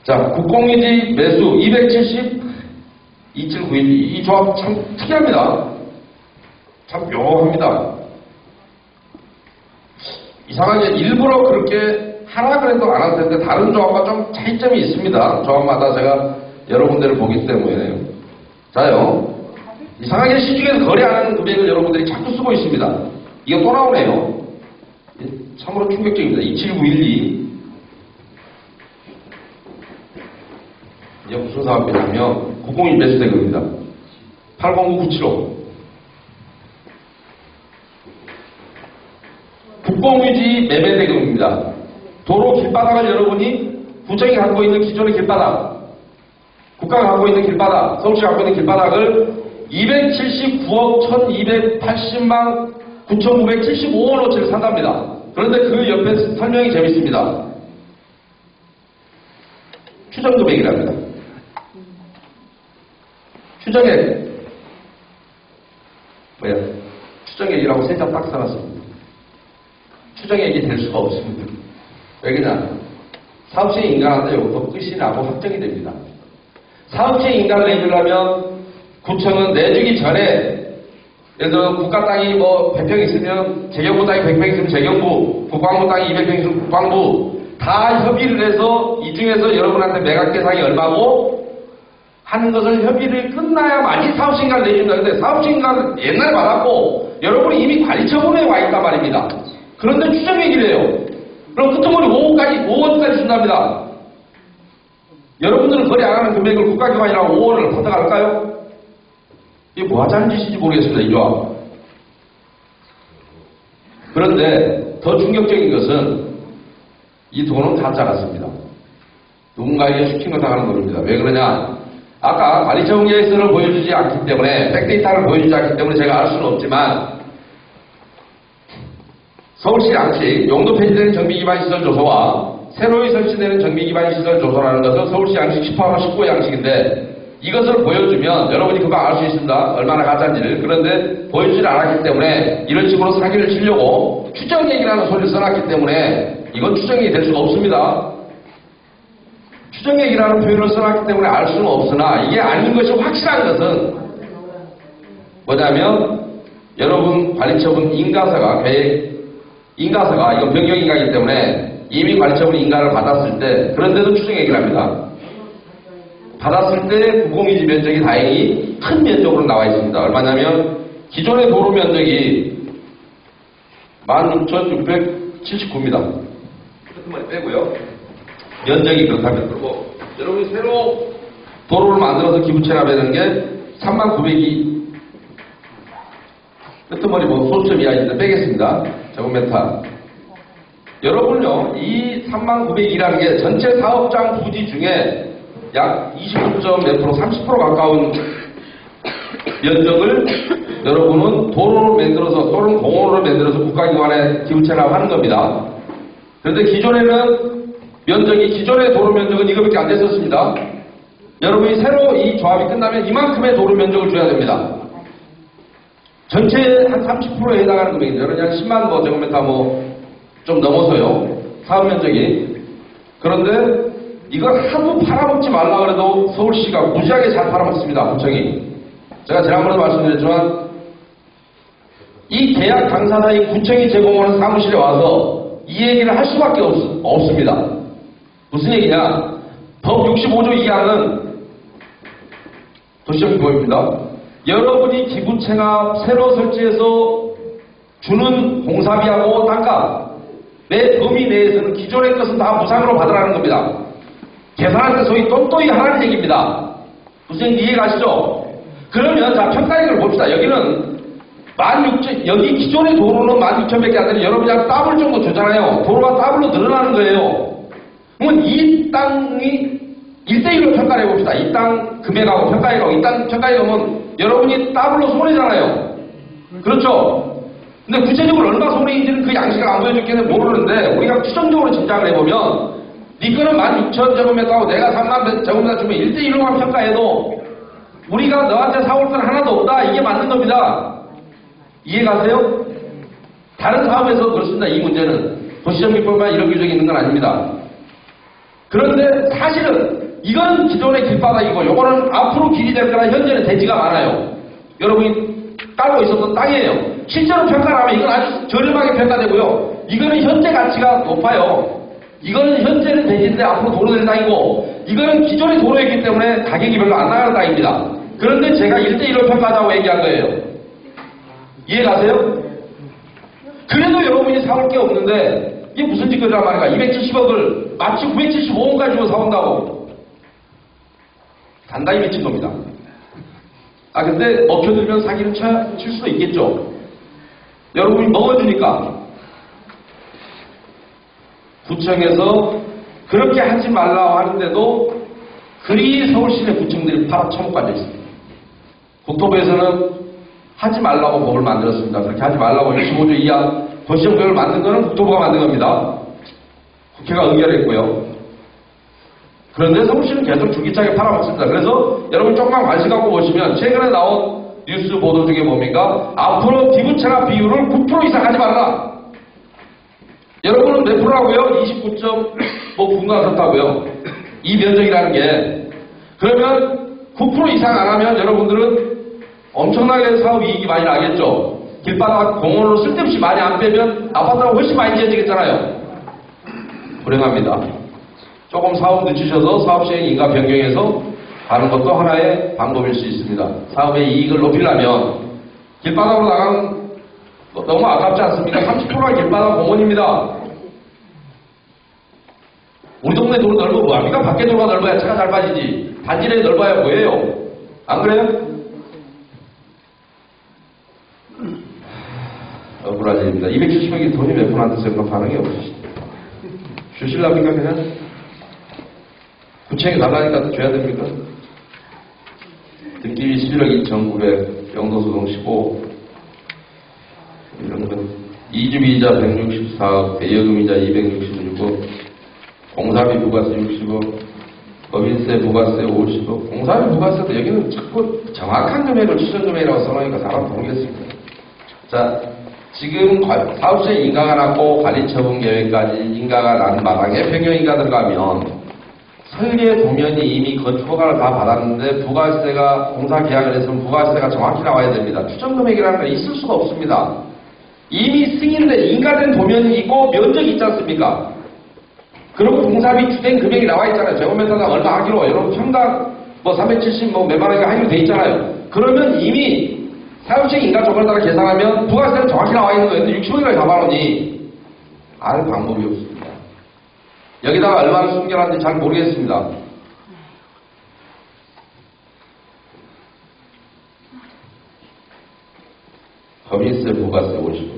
자, 국공유지 매수 270, 2791. 이 조합 참 특이합니다. 참 묘합니다. 이상하게 일부러 그렇게 하라 그래도 안 할 텐데 다른 조합과 좀 차이점이 있습니다. 조합마다 제가 여러 군데를 보기 때문에요. 자요. 이상하게 시중에서 거래 안 하는 금액을 여러분들이 자꾸 쓰고 있습니다. 이거 또 나오네요. 참으로 충격적입니다. 27912. 이게 무슨 사업이냐면 국공유지 매수대금입니다. 809975. 국공유지 매매대금입니다. 도로 길바닥을 열어보니 구청이 갖고 있는 기존의 길바닥, 국가가 갖고 있는 길바닥, 서울시가 갖고 있는 길바닥을 279억 1280만 9,975원어치를 산답니다. 그런데 그 옆에 설명이 재밌습니다. 추정금액이랍니다. 추정액. 추정액이라고 세자 딱 써놨습니다. 추정액이 될 수가 없습니다. 왜냐? 사업시의 인가한테 여기서 끝이 나고 확정이 됩니다. 사업시의 인가를 내주려면 구청은 내주기 전에 예를 국가 땅이 100평 있으면 재경부 땅이 100평 있으면 재경부, 국방부 땅이 200평 있으면 국방부 다 협의를 해서 이 중에서 여러분한테 매각 대상이 얼마고 하는 것을 협의를 끝나야만이 사업시 인가를 내준다. 근데 사업시 인가를 옛날에 받았고 여러분이 이미 관리처분에 와 있단 말입니다. 그런데 추정액이를 해요. 그럼 끄트머리 5억까지 준답니다. 여러분들은 거래 안 하는 금액을 국가기관이라고 5원을 받아갈까요? 이게 뭐 하자는 짓인지 모르겠습니다. 이 조합. 그런데 더 충격적인 것은 이 돈은 가짜 같습니다. 누군가에게 슈킹을 당하는 겁니다. 왜 그러냐? 아까 관리처분 계획서를 보여주지 않기 때문에 백데이터를 보여주지 않기 때문에 제가 알 수는 없지만 서울시 양식 용도 폐지되는 정비기반시설 조서와 새로이 설치되는 정비기반시설 조서라는 것은 서울시 양식 18호 19호 양식인데 이것을 보여주면 여러분이 금방 알 수 있습니다. 얼마나 가짜인지를. 그런데 보여주지 않았기 때문에 이런 식으로 사기를 치려고 추정액이라는 소리를 써놨기 때문에 이건 추정액이 될 수가 없습니다. 추정액이라는 표현을 써놨기 때문에 알 수는 없으나 이게 아닌 것이 확실한 것은 뭐냐면 여러분 관리처분 인가서가 이건 변경인가이기 때문에 이미 관리처분 인가를 받았을 때 그런데도 추정액이라 합니다. 받았을 때 국공유지 면적이 다행히 큰 면적으로 나와 있습니다. 얼마냐면 기존의 도로 면적이 16,679입니다. 끝머리 빼고요. 면적이 그렇다면 그리고 여러분이 새로 도로를 만들어서 기부 체납하는 게 39,902 끝머리 소수점 이하인데 빼겠습니다. 제곱미터 여러분요, 이 39,900이라는 게 전체 사업장 부지 중에 약 29점 몇 프로, 30% 가까운 면적을 여러분은 도로를 만들어서 또는 공원으로 만들어서 국가기관에 기부채납 하는 겁니다. 그런데 기존에는 기존의 도로 면적은 이거밖에 안 됐었습니다. 여러분이 새로 이 조합이 끝나면 이만큼의 도로 면적을 줘야 됩니다. 전체의 한 30%에 해당하는 금액입니다. 여러분 한 10만 제곱미터 좀 넘어서요. 사업 면적이. 그런데 이걸 하도 팔아먹지 말라 그래도 서울시가 무지하게 잘 팔아먹습니다. 구청이. 제가 지난번에도 말씀드렸지만 이 계약 당사자인 구청이 제공하는 사무실에 와서 이 얘기를 할 수밖에 없습니다. 무슨 얘기냐? 법 65조 2항은 도시정비법입니다. 여러분이 기부채납 새로 설치해서 주는 공사비하고 땅값 내 범위 내에서는 기존의 것은 다 무상으로 받으라는 겁니다. 계산할 때 소위 똔똔이 하라는 얘기입니다. 무슨 얘기 이해가시죠? 그러면 자 평가액을 봅시다. 여기는 16,000, 여기 기존의 도로는 16,000밖에 안 되는 여러분이 한 더블 정도 주잖아요. 도로가 더블로 늘어나는 거예요. 그러면 이 땅이 1대1로 평가를 해봅시다. 이 땅 금액하고 평가액하고 이 땅 평가액하면 여러분이 더블로 손해잖아요. 그렇죠? 근데 구체적으로 얼마 손해인지는 그 양식을 안 보여줬기는 모르는데 우리가 추정적으로 짐작을 해보면 니 거는 16,000제곱미터하고 내가 3만 제곱미터 주면 1대1로만 평가해도 우리가 너한테 사올 건 하나도 없다. 이게 맞는 겁니다. 이해가세요? 다른 사업에서 그렇습니다. 이 문제는. 도시정비법만 이런 규정이 있는 건 아닙니다. 그런데 사실은 이건 기존의 길바닥이고 요거는 앞으로 길이 될 거라 현재는 대지가 많아요. 여러분이 깔고 있었던 땅이에요. 실제로 평가를 하면 이건 아주 저렴하게 평가되고요. 이거는 현재 가치가 높아요. 이거는 현재는 대지인데 앞으로 도로 될 땅이고 이거는 기존의 도로이기 때문에 가격이 별로 안 나가는 땅입니다. 그런데 제가 1대1로 평가하자고 얘기한 거예요. 이해가세요? 그래도 여러분이 사올 게 없는데 이게 무슨 짓거리란 말인가. 270억을 마치 975억까지 주고 사온다고. 단단히 미친 겁니다. 근데 먹혀들면 사기는 칠 수도 있겠죠. 여러분이 먹어주니까 구청에서 그렇게 하지 말라고 하는데도 그리 서울시내 구청들이 팔아쳐먹고 앉아있습니다. 국토부에서는 하지 말라고 법을 만들었습니다. 그렇게 하지 말라고 25조 이하 도시정비법을 만든 거는 국토부가 만든 겁니다. 국회가 의결했고요. 그런데 서울시는 계속 줄기차게 팔아먹습니다. 그래서 여러분 조금만 관심 갖고 보시면 최근에 나온 뉴스 보도 중에 뭡니까? 앞으로 기부채납 비율을 9% 이상 하지 말라. 여러분은 몇 프로라고요? 29.9가 그렇다고요. 이 면적이라는 게. 그러면 9% 이상 안 하면 여러분들은 엄청나게 사업 이익이 많이 나겠죠. 길바닥 공원으로 쓸데없이 많이 안 빼면 아파트가 훨씬 많이 지어지겠잖아요. 불행합니다. 조금 사업 늦추셔서 사업 시행 인가 변경해서 하는 것도 하나의 방법일 수 있습니다. 사업의 이익을 높이려면 길바닥으로 나가면 너무 아깝지 않습니까? 30%가 길바닥 공원입니다. 우리 동네 도로 넓어 뭐합니까? 밖에 도로가 넓어야 차가 잘 빠지지. 단지 내에 넓어야 뭐예요? 안 그래요? 억울한 일입니다. 270억이 돈이 몇 푼 안 됐어요? 그런 반응이 없으시죠. 주실랍니까 그냥? 구청에 달라니까 또 줘야 됩니까? 듣기 11억 2,900, 영도소동 15, 이런 거. 이주비이자 164억, 대여금이자 266억, 공사비 부가세 60억, 법인세 부가세 50억, 공사비 부가세도 여기는 자꾸 정확한 금액을 추정금액이라고 써놓으니까 사람 모르겠습니다. 자, 지금 사업시행 인가가 났고 관리처분 계획까지 인가가 난 마당에 평형 인가 들어가면 설계 도면이 이미 건축 허가를 다 받았는데 부가세가 공사 계약을 했으면 부가세가 정확히 나와야 됩니다. 추정금액이라는 건 있을 수가 없습니다. 이미 승인된 인가된 도면이 있고 면적이 있지 않습니까? 그리고 공사비 주된 금액이 나와 있잖아요. 제곱미터당 얼마 하기로 여러분 평당 370 몇만 원인가 하기로 돼 있잖아요. 그러면 이미 사업시행 인가 조건에 따라 계산하면 부가세는 정확히 나와 있는 거예요. 60억을 잡아놓으니 알 방법이 없습니다. 여기다가 얼마를 숨겨놨는지 잘 모르겠습니다. 법인세 부가세 50억,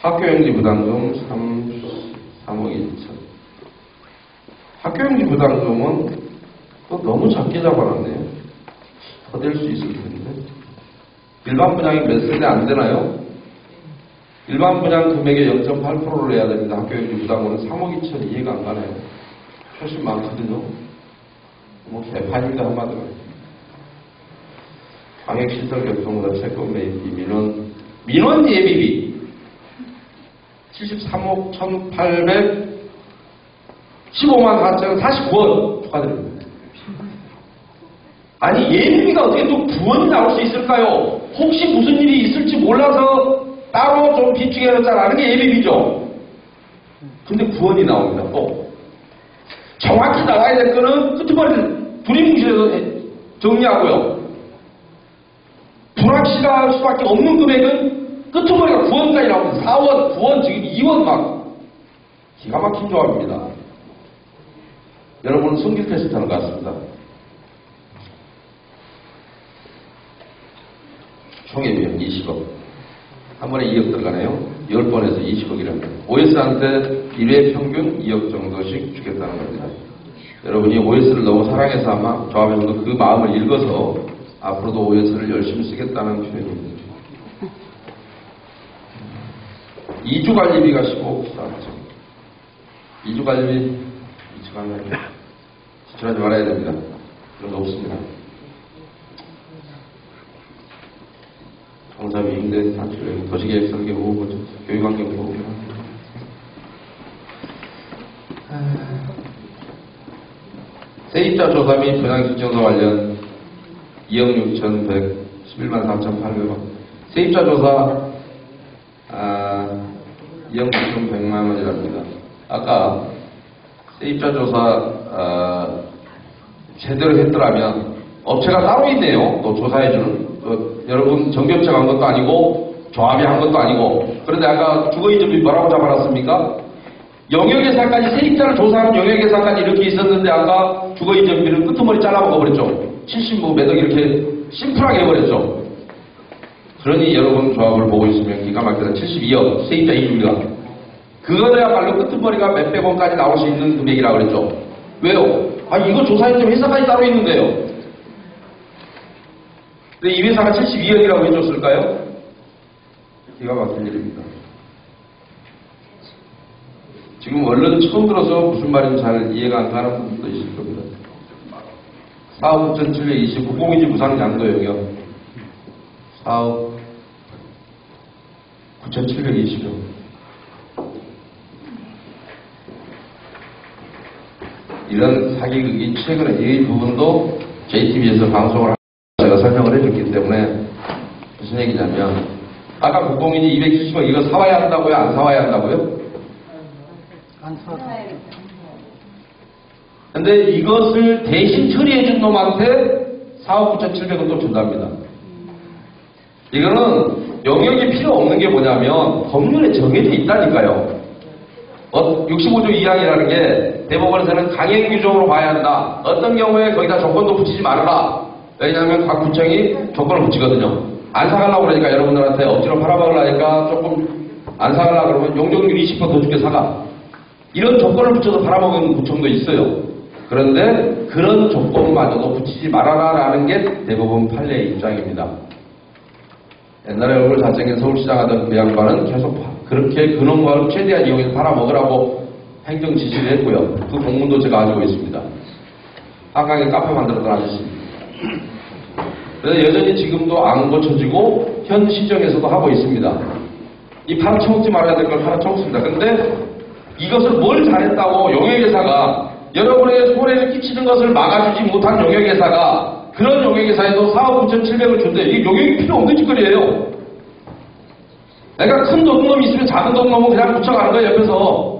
학교용지 부담금 30, 3억 2천. 학교용지 부담금은 또 너무 작게 잡아놨네요. 더 될 수 있을 텐데. 일반 분양이 몇 세대 안 되나요? 일반 분양 금액의 0.8%를 내야 됩니다. 학교용지 부담금은 3억 2천 이해가 안 가네요. 훨씬 많거든요. 뭐 개판인가 한마디로. 광역시설교통보다 채권 매입비 민원 예비비 73억 1,815만 4,049원 축하드립니다. 아니 예비비가 어떻게 또 9원이 나올 수 있을까요? 혹시 무슨 일이 있을지 몰라서 따로 좀 비축해놨다라는 게 예비비죠. 근데 9원이 나옵니다. 또 정확히 나와야 될 거는 끄트머리를 두리뭉실해서 정리하고요. 불확실할 수밖에 없는 금액은 끄트머리가 9원까지 나옵니다. 4원, 9원, 지금 2원 막 기가 막힌 조합입니다. 여러분은 성질 테스트하는 것 같습니다. 총의 비용 20억. 한 번에 2억 들어가네요. 10번에서 20억이랍니다. OS한테 1회 평균 2억 정도씩 주겠다는 겁니다. 여러분이 OS를 너무 사랑해서 아마 조합에서도 그 마음을 읽어서 앞으로도 OS를 열심히 쓰겠다는 표현입니다. 2주 관리비가 15억. 2주 관리비 지출하지 말아야 됩니다. 그런 거 없습니다. 정사비 임대 단축 도시계획 설계 보고 교육환경 보고 세입자 조사 및 분양신청서 관련 2억 6,111만 4,800원 세입자 조사 2억 6,100만 원이랍니다. 아까 세입자 조사 제대로 했더라면 업체가 따로 있네요. 또 조사해주는 여러분 정비업체가 한 것도 아니고 조합이 한 것도 아니고 그런데 아까 주거이점비 뭐라고 잡아놨습니까? 영역예산까지 세입자를 조사하는 영역예산까지 이렇게 있었는데 아까 주거이점비를 끄트머리 잘라먹어버렸죠. 70몇 억 이렇게 심플하게 해버렸죠. 그러니 여러분 조합을 보고 있으면 기가 막혀서 72억 세입자 이주비가 그거야말로 끄트머리가 몇백 원까지 나올 수 있는 금액이라고 그랬죠. 왜요? 이거 조사했더니 회사까지 따로 있는데요. 근데 이 회사가 72억이라고 해줬을까요? 기가 막힌 일입니다. 지금 얼른 처음 들어서 무슨 말인지 잘 이해가 안 가는 부분도 있을 겁니다. 4억 9,720 공공유지 무상 양도 영역 4억 9,720억 이런 사기극이 최근에 이 부분도 JTBC에서 방송을 하고 제가 설명을 해줬기 때문에 무슨 얘기냐면 아까 국공유지 270억 이거 사와야 한다고요? 안 사와야 한다고요? 안 사. 근데 이것을 대신 처리해준 놈한테 4억 9,700원 또 준답니다. 이거는 영역이 필요 없는 게 뭐냐면 법률에 정해져 있다니까요. 65조 2항이라는 게 대법원에서는 강행 규정으로 봐야 한다. 어떤 경우에 거기다 조건도 붙이지 말아라. 왜냐하면 각 구청이 조건을 붙이거든요. 안 사가려고 그러니까 여러분들한테 억지로 팔아먹으려니까 조금 안 사가려고 그러면 용적률 20% 더 줄게 사가. 이런 조건을 붙여서 팔아먹은 구청도 있어요. 그런데 그런 조건마저도 붙이지 말아라라는 게 대법원 판례의 입장입니다. 옛날에 얼굴 잘생긴 서울시장 하던 그 양반은 계속 그렇게 근원과를 최대한 이용해서 팔아먹으라고 행정 지시를 했고요. 그 공문도 제가 가지고 있습니다. 한강에 카페 만들었던 아저씨입니다. 그래서 여전히 지금도 안 고쳐지고 현 시정에서도 하고 있습니다. 이 팔아쳐먹지 말아야 될 걸 팔아쳐먹습니다. 근데 이것을 뭘 잘했다고 용역회사가 여러분의 손해를 끼치는 것을 막아주지 못한 용역회사가 그런 용역회사에도 4억 9,700을 준대. 이게 용역이 필요 없는 짓거리예요. 내가 큰 도둑놈이 있으면 작은 도둑놈은 그냥 붙여가는 거예요. 옆에서.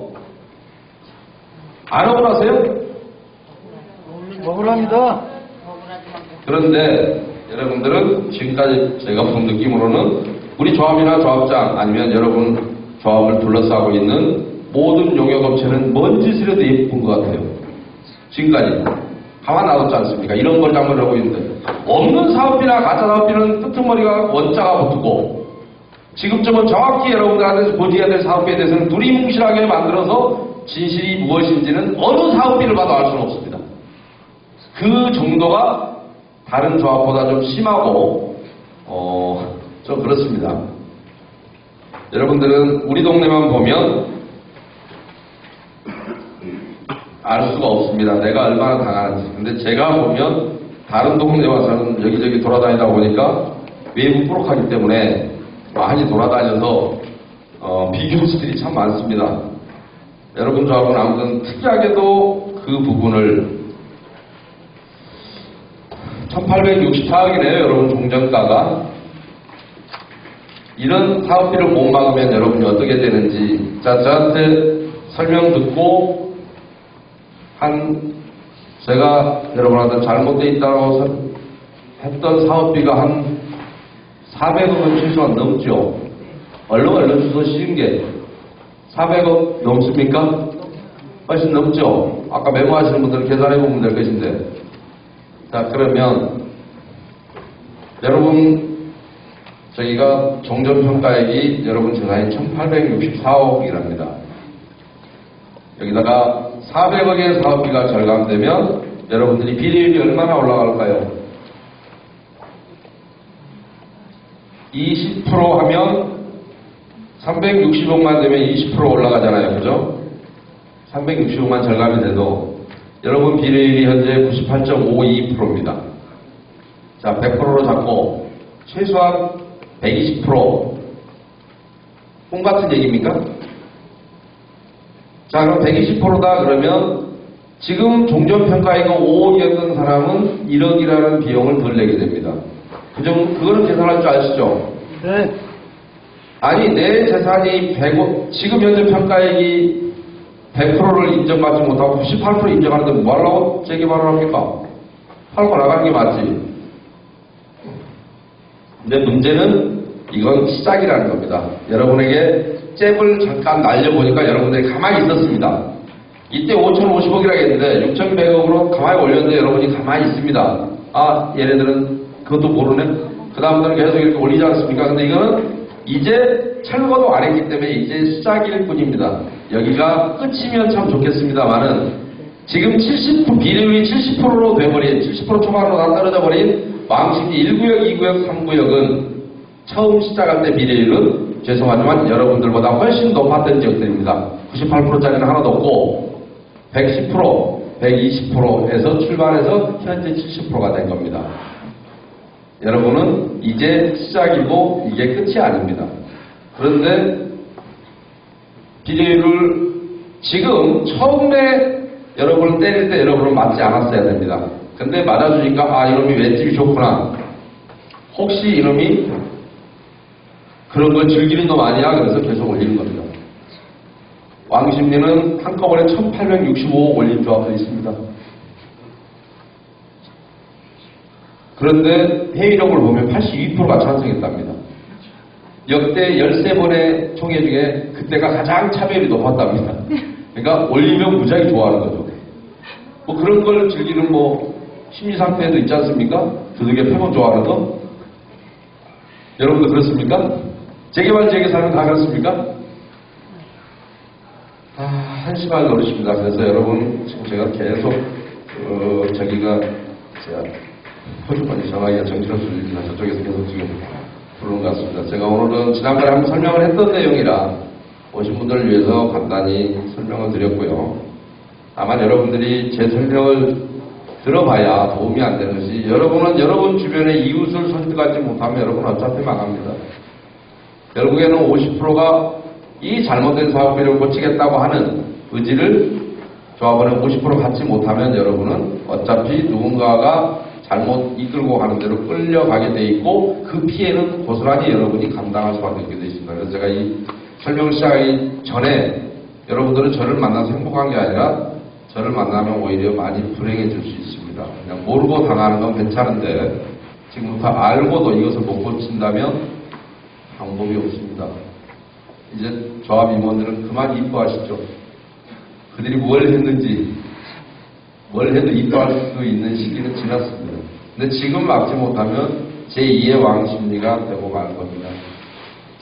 안 억울하세요? 억울합니다. 그런데 여러분들은 지금까지 제가 본 느낌으로는 우리 조합이나 조합장 아니면 여러분 조합을 둘러싸고 있는 모든 용역업체는 뭔 짓을 해도 예쁜 것 같아요. 지금까지 가만 놔뒀지 않습니까? 이런 걸 장을 하고 있는데 없는 사업비나 가짜 사업비는 끄트머리가 원자가 붙고 지금쯤은 정확히 여러분들한테 고지해야 될 사업비에 대해서는 두리뭉실하게 만들어서 진실이 무엇인지는 어느 사업비를 봐도 알 수는 없습니다. 그 정도가 다른 조합보다 좀 심하고 좀 그렇습니다. 여러분들은 우리 동네만 보면 알 수가 없습니다. 내가 얼마나 당하는지. 근데 제가 보면 다른 동네 와서는 여기저기 돌아다니다 보니까 외부 프로하기 때문에 많이 돌아다녀서 비교수들이 참 많습니다. 여러분 조합은 아무튼 특이하게도 그 부분을 1864억이네요. 여러분 종전가가. 이런 사업비를 못 막으면 여러분이 어떻게 되는지 자, 저한테 설명 듣고 제가 여러분한테 잘못되어 있다고 했던 사업비가 한 400억은 최소한 넘죠. 얼른 주소 쉬운 게 400억 넘습니까? 훨씬 넘죠. 아까 메모하시는 분들은 계산해 보면 될 것인데. 자, 그러면 여러분 저희가 종전평가액이 여러분 재산이 1864억이랍니다. 여기다가 400억의 사업비가 절감되면 여러분들이 비례율이 얼마나 올라갈까요? 20% 하면 360억만 되면 20% 올라가잖아요. 그죠? 360억만 절감이 돼도 여러분 비례율이 현재 98.52%입니다. 자, 100%로 잡고 최소한 120%. 꿈 같은 얘기입니까? 자, 그럼 120%다 그러면 지금 종전평가액이 5억이었던 사람은 1억이라는 비용을 덜 내게 됩니다. 그거는 계산할 줄 아시죠? 네. 아니, 내 재산이 100억, 지금 현재 평가액이 100%를 인정받지 못하고 98% 인정하는데 뭐 하려고 재개발을 합니까? 팔고 나가는 게 맞지. 근데 문제는 이건 시작이라는 겁니다. 여러분에게 잽을 잠깐 날려보니까 여러분들이 가만히 있었습니다. 이때 5,050억이라고 했는데 6,100억으로 가만히 올렸는데 여러분이 가만히 있습니다. 아, 얘네들은 그것도 모르네? 그 다음부터는 계속 이렇게 올리지 않습니까? 근데 이거는 이제 철거도 안 했기 때문에 이제 시작일 뿐입니다. 여기가 끝이면 참 좋겠습니다만은 지금 비례율이 70%로 돼버린 70% 초반으로 다 떨어져 버린 왕십리 1구역, 2구역, 3구역은 처음 시작할 때 비례율은 죄송하지만 여러분들보다 훨씬 높았던 지역들입니다. 98%짜리는 하나도 없고 110%, 120%에서 출발해서 현재 70%가 된 겁니다. 여러분은 이제 시작이고 이게 끝이 아닙니다. 그런데 비례율을 지금 처음에 여러분을 때릴 때 여러분은 맞지 않았어야 됩니다. 근데 맞아주니까 아, 이놈이 맷집이 좋구나. 혹시 이놈이 그런 걸 즐기는 놈 아니야? 그래서 계속 올리는 겁니다. 왕십리는 한꺼번에 1865억 올린 조합도 있습니다. 그런데 회의록을 보면 82%가 찬성했답니다. 역대 13번의 총회 중에 그때가 가장 차별이 높았답니다. 그러니까 올리면 무지하게 좋아하는 거죠. 뭐 그런 걸 즐기는 심리상태에도 있지 않습니까? 두들겨 패면 좋아하는 거? 여러분도 그렇습니까? 재개발 지역에 살면 다 그렇습니까? 한심하게 어르십니다. 그래서 여러분, 지금 제가 계속, 제가 호주까지 전화기가 정신없으니까 저쪽에서 계속 지금 부르는 것 같습니다. 제가 오늘은 지난번에 한번 설명을 했던 내용이라 오신 분들을 위해서 간단히 설명을 드렸고요. 다만 여러분들이 제 설명을 들어봐야 도움이 안 되는 것이 여러분은 여러분 주변의 이웃을 설득하지 못하면 여러분은 어차피 망합니다. 결국에는 50%가 이 잘못된 사업비를 고치겠다고 하는 의지를 조합원은 50% 갖지 못하면 여러분은 어차피 누군가가 잘못 이끌고 가는 대로 끌려가게 돼 있고 그 피해는 고스란히 여러분이 감당할 수밖에 없게 되어 있습니다. 그래서 제가 이 설명을 시작하기 전에 여러분들은 저를 만나서 행복한 게 아니라 저를 만나면 오히려 많이 불행해질 수 있습니다. 그냥 모르고 당하는 건 괜찮은데 지금부터 알고도 이것을 못 고친다면 방법이 없습니다. 이제 조합 임원들은 그만 이뻐하시죠. 그들이 뭘 했는지 뭘 해도 이뻐할 수 있는 시기는 지났습니다. 근데 지금 막지 못하면 제2의 왕심리가 되고 말 겁니다.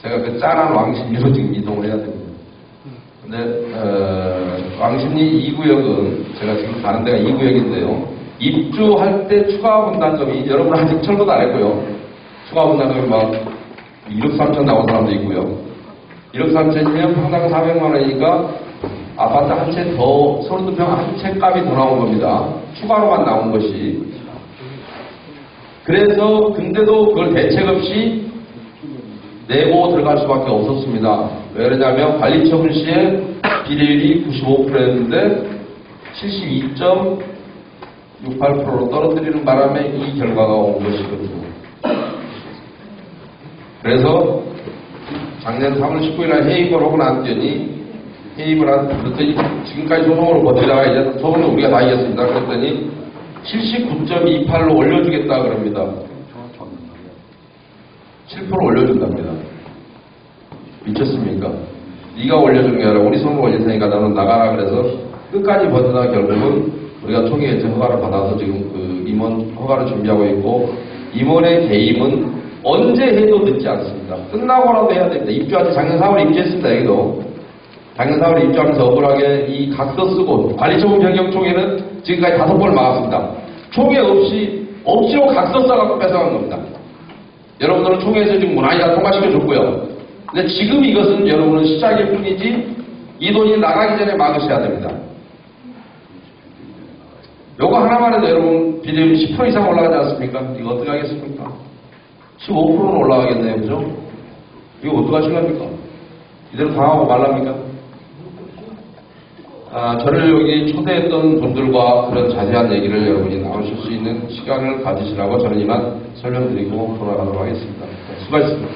제가 그 짠한 왕심리로 지금 이동을 해야 됩니다. 근데 왕십리 2구역은 제가 지금 가는 데가 2구역인데요. 입주할 때 추가 분담금이 여러분 아직 철거도 안 했고요. 추가 분담금이 막 1억 3천 나온 사람도 있고요. 1억 3천이면 평당 400만 원이니까 아파트 한 채 더, 32평 한 채 값이 더 나온 겁니다. 추가로만 나온 것이. 그래서 근데도 그걸 대책 없이 내고 들어갈 수밖에 없었습니다. 왜 그러냐면 관리처분 시에 비례율이 95%였는데 72.68%로 떨어뜨리는 바람에 이 결과가 온 것이거든요. 그래서 작년 3월 19일 날 해임을 하고 났더니 그랬더니 지금까지 소송으로 버티다가 이제 소송은 우리가 다 이겼습니다. 그랬더니 79.28로 올려주겠다 그럽니다. 7% 올려준답니다. 미쳤습니까? 네가 올려주는 게 아니라 우리 손으로 올릴 테니까 너는 나가라 그래서 끝까지 버티다가 결국은 우리가 총회에서 허가를 받아서 지금 그 임원 허가를 준비하고 있고 임원의 개임은 언제 해도 늦지 않습니다. 끝나고라도 해야 됩니다. 입주한 지 작년 4월에 입주했습니다. 여기도. 작년 4월에 입주하면서 억울하게 이 각서 쓰고 관리처분 변경 총회는 지금까지 5번을 막았습니다. 총회 없이 억지로 각서 써갖고 뺏어간 겁니다. 여러분들은 총회에서 지금 무난히 다 통과시켜줬고요. 근데 지금 이것은 여러분은 시작일 뿐이지 이 돈이 나가기 전에 막으셔야 됩니다. 요거 하나만 해도 여러분 비례율이 10% 이상 올라가지 않습니까? 이거 어떻게 하겠습니까? 15%는 올라가겠네요. 그죠? 이거 어떡하실랍니까? 이대로 당하고 말랍니까? 저를 여기 초대했던 분들과 그런 자세한 얘기를 여러분이 나오실 수 있는 시간을 가지시라고 저는 이만 설명드리고 돌아가도록 하겠습니다. 수고하셨습니다.